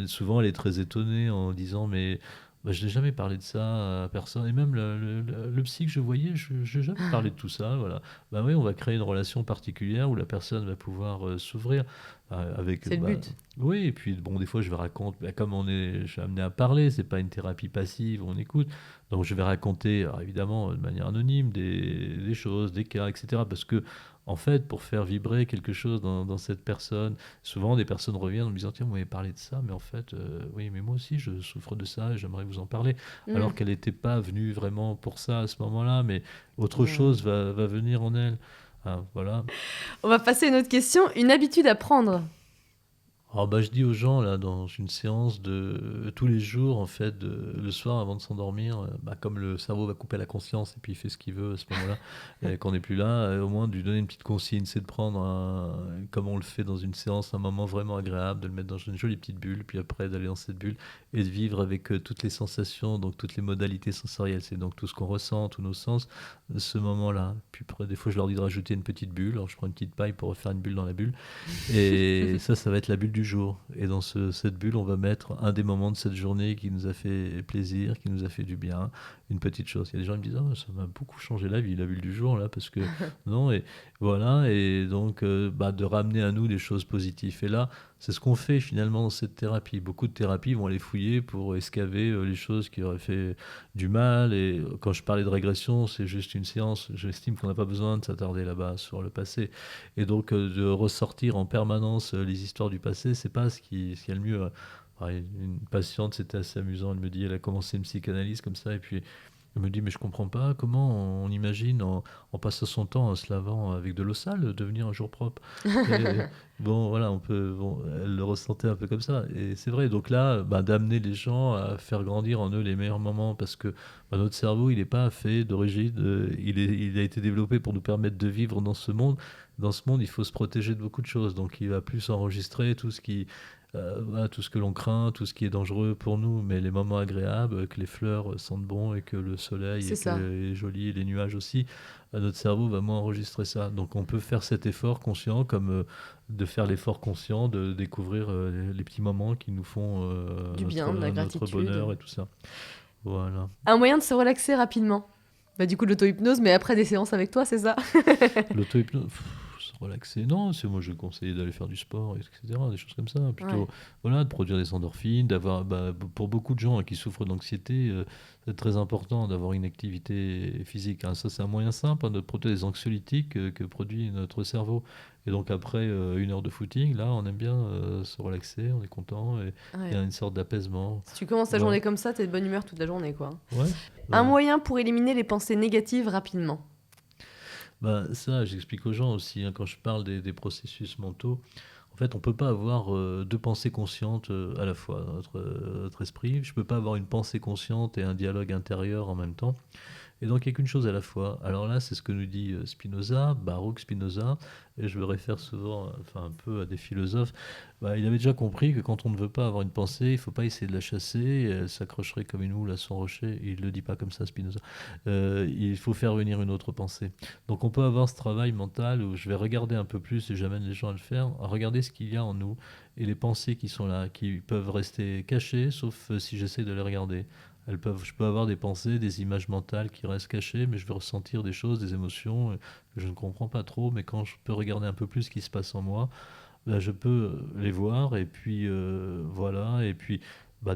Souvent, elle est très étonnée en disant, mais bah, je n'ai jamais parlé de ça à personne. Et même le psy que je voyais, je n'ai jamais parlé de tout ça. Voilà. Ben oui, on va créer une relation particulière où la personne va pouvoir s'ouvrir avec. C'est le Bah, but. oui, et puis bon, des fois, je vais raconter, bah, comme je suis amené à parler, c'est pas une thérapie passive, on écoute. Donc, je vais raconter, alors, évidemment, de manière anonyme, des choses, des cas, etc. Parce que, en fait, pour faire vibrer quelque chose dans cette personne, souvent des personnes reviennent en me disant, tiens, vous m'avez parlé de ça, mais en fait, oui, mais moi aussi, je souffre de ça et j'aimerais vous en parler. Hmm. Alors qu'elle n'était pas venue vraiment pour ça à ce moment-là, mais autre Hmm. chose va venir en elle. Ah, voilà. On va passer à une autre question. Une habitude à prendre. Alors bah, je dis aux gens là dans une séance de tous les jours en fait le soir avant de s'endormir, bah, comme le cerveau va couper la conscience et puis il fait ce qu'il veut à ce moment-là et qu'on n'est plus là, au moins de lui donner une petite consigne, c'est de prendre comme on le fait dans une séance un moment vraiment agréable, de le mettre dans une jolie petite bulle, puis après d'aller dans cette bulle et de vivre avec toutes les sensations, donc toutes les modalités sensorielles, c'est donc tout ce qu'on ressent, tous nos sens, ce moment-là. Puis après, des fois je leur dis de rajouter une petite bulle, alors je prends une petite paille pour refaire une bulle dans la bulle. Et ça va être la bulle du jour. Et dans cette bulle, on va mettre un des moments de cette journée qui nous a fait plaisir, qui nous a fait du bien, une petite chose. Il y a des gens qui me disent, oh, ça m'a beaucoup changé la vie, la bulle du jour, là, parce que non, et voilà, et donc bah, de ramener à nous des choses positives. Et là, c'est ce qu'on fait finalement dans cette thérapie. Beaucoup de thérapies vont aller fouiller pour escaver les choses qui auraient fait du mal. Et quand je parlais de régression, c'est juste une séance. J'estime qu'on n'a pas besoin de s'attarder là-bas sur le passé. Et donc de ressortir en permanence les histoires du passé, c'est pas ce qui est le mieux. Une patiente, c'était assez amusant, elle me dit, elle a commencé une psychanalyse comme ça, et puis elle me dit, mais je comprends pas comment on imagine en passant son temps en se lavant avec de l'eau sale devenir un jour propre. Et, bon, voilà, bon, elle le ressentait un peu comme ça. Et c'est vrai, donc là, bah, d'amener les gens à faire grandir en eux les meilleurs moments, parce que bah, notre cerveau, il n'est pas fait d'origine, il a été développé pour nous permettre de vivre dans ce monde. Dans ce monde, il faut se protéger de beaucoup de choses. Donc, il va plus enregistrer tout ce voilà, tout ce que l'on craint, tout ce qui est dangereux pour nous, mais les moments agréables, que les fleurs sentent bon et que le soleil C'est ça. est joli et les nuages aussi, notre cerveau va moins enregistrer ça. Donc on peut faire cet effort conscient comme de faire l'effort conscient de découvrir les petits moments qui nous font Du bien, de la notre gratitude. bonheur et tout ça. Voilà. Un moyen de se relaxer rapidement. Bah, du coup, l'auto-hypnose, mais après des séances avec toi, c'est ça? L'auto-hypnose, se relaxer, non, c'est moi je conseille d'aller faire du sport, etc., des choses comme ça. Ouais. Plutôt, voilà, de produire des endorphines, d'avoir, bah, pour beaucoup de gens qui souffrent d'anxiété, c'est très important d'avoir une activité physique, hein. Ça, c'est un moyen simple de produire des anxiolytiques que produit notre cerveau. Et donc après une heure de footing, là, on aime bien se relaxer, on est content, et il y Ouais. a une sorte d'apaisement. Si tu commences ta Voilà. journée comme ça, t'es de bonne humeur toute la journée, quoi. Ouais. Un Voilà. moyen pour éliminer les pensées négatives rapidement. Bah, ça, j'explique aux gens aussi, hein, quand je parle des processus mentaux. En fait, on ne peut pas avoir deux pensées conscientes à la fois dans notre esprit. Je ne peux pas avoir une pensée consciente et un dialogue intérieur en même temps. Et donc il n'y a qu'une chose à la fois. Alors là, c'est ce que nous dit Spinoza, Baruch Spinoza, et je me réfère souvent un peu à des philosophes. Il avait déjà compris que quand on ne veut pas avoir une pensée, il ne faut pas essayer de la chasser, et elle s'accrocherait comme une moule à son rocher. Il ne le dit pas comme ça, Spinoza. Il faut faire venir une autre pensée. Donc on peut avoir ce travail mental où je vais regarder un peu plus, et j'amène les gens à le faire, à regarder ce qu'il y a en nous, et les pensées qui sont là, qui peuvent rester cachées, sauf si j'essaie de les regarder. Je peux avoir des pensées, des images mentales qui restent cachées, mais je vais ressentir des choses, des émotions que je ne comprends pas trop. Mais quand je peux regarder un peu plus ce qui se passe en moi, je peux les voir et puis voilà. Et puis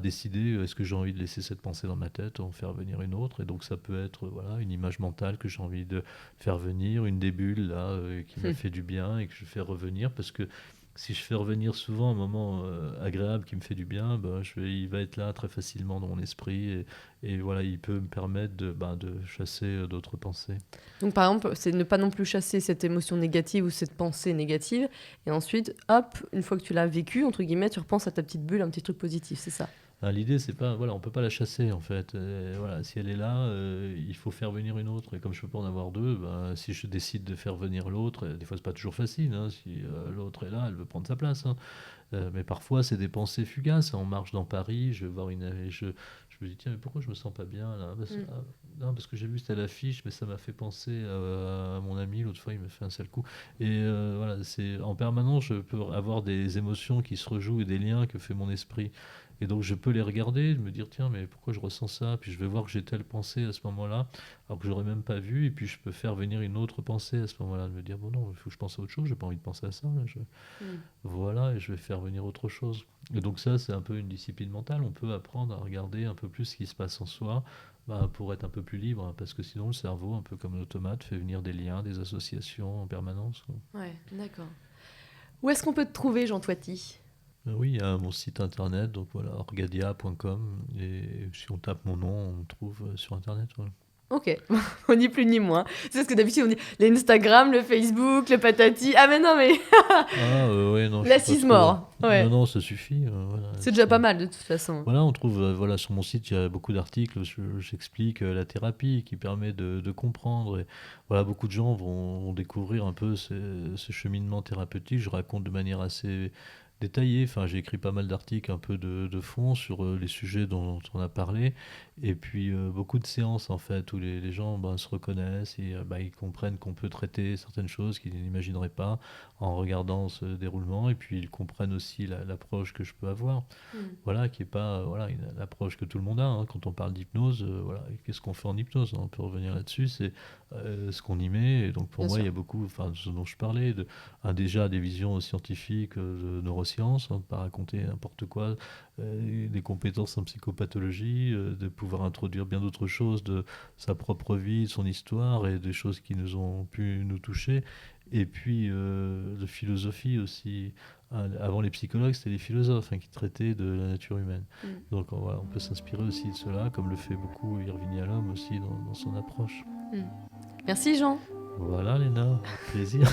décider est-ce que j'ai envie de laisser cette pensée dans ma tête ou en faire venir une autre. Et donc ça peut être voilà, une image mentale que j'ai envie de faire venir, une des bulles là, qui m'a fait du bien et que je fais revenir parce que si je fais revenir souvent un moment agréable qui me fait du bien, il va être là très facilement dans mon esprit et voilà, il peut me permettre de chasser d'autres pensées. Donc par exemple, c'est ne pas non plus chasser cette émotion négative ou cette pensée négative, et ensuite, hop, une fois que tu l'as vécu, entre guillemets, tu repenses à ta petite bulle, un petit truc positif, c'est ça? L'idée, c'est pas, voilà, on peut pas la chasser en fait. Voilà, si elle est là, il faut faire venir une autre. Et comme je peux pas en avoir deux, si je décide de faire venir l'autre, des fois c'est pas toujours facile. Hein, si l'autre est là, elle veut prendre sa place. Hein. Mais parfois c'est des pensées fugaces. On marche dans Paris, je vais voir je me dis tiens, mais pourquoi je me sens pas bien là non, parce que j'ai vu telle affiche, mais ça m'a fait penser à mon ami l'autre fois, il m'a fait un sale coup. Et voilà, c'est en permanence, je peux avoir des émotions qui se rejouent et des liens que fait mon esprit. Et donc je peux les regarder, me dire tiens mais pourquoi je ressens ça, puis je vais voir que j'ai telle pensée à ce moment-là, alors que j'aurais même pas vu, et puis je peux faire venir une autre pensée à ce moment-là, de me dire bon non, il faut que je pense à autre chose, j'ai pas envie de penser à ça, voilà, et je vais faire venir autre chose. Et donc ça c'est un peu une discipline mentale, on peut apprendre à regarder un peu plus ce qui se passe en soi, pour être un peu plus libre, hein, parce que sinon le cerveau, un peu comme un automate, fait venir des liens, des associations en permanence. Ouais, d'accord. Où est-ce qu'on peut te trouver, Jean Toiti? Oui, il y a mon site internet, donc voilà, orgadia.com, et si on tape mon nom, on me trouve sur internet. Voilà. Ok, on dit plus ni moins. C'est parce que d'habitude on dit l'Instagram, le Facebook, le patati. Ah mais non mais Ouais, non, je la suis pas cise trop. mort. Ouais. Non, ça suffit. Voilà, C'est déjà pas mal de toute façon. Voilà, on trouve, voilà, sur mon site, il y a beaucoup d'articles où j'explique la thérapie qui permet de comprendre. Et, voilà, beaucoup de gens vont découvrir un peu ce cheminement thérapeutique. Je raconte de manière assez détaillée. Enfin, j'ai écrit pas mal d'articles un peu de fond sur les sujets dont on a parlé. Et puis, beaucoup de séances, en fait, où les gens se reconnaissent et ils comprennent qu'on peut traiter certaines choses qu'ils n'imagineraient pas en regardant ce déroulement. Et puis, ils comprennent aussi l'approche que je peux avoir. Voilà, qui est pas voilà, une approche que tout le monde a. Hein. Quand on parle d'hypnose, voilà, qu'est-ce qu'on fait en hypnose? On peut revenir là-dessus, c'est ce qu'on y met. Et donc pour Bien moi, sûr. il y a beaucoup, enfin, ce dont je parlais, déjà des visions scientifiques de neurosciences, hein, de pas raconter n'importe quoi, des compétences en psychopathologie, de pouvoir introduire bien d'autres choses de sa propre vie, de son histoire et des choses qui nous ont pu nous toucher. Et puis de philosophie aussi. Avant les psychologues, c'était les philosophes qui traitaient de la nature humaine. Donc voilà, on peut s'inspirer aussi de cela, comme le fait beaucoup Irving Yalom aussi dans son approche. Merci Jean. Voilà Léna, plaisir.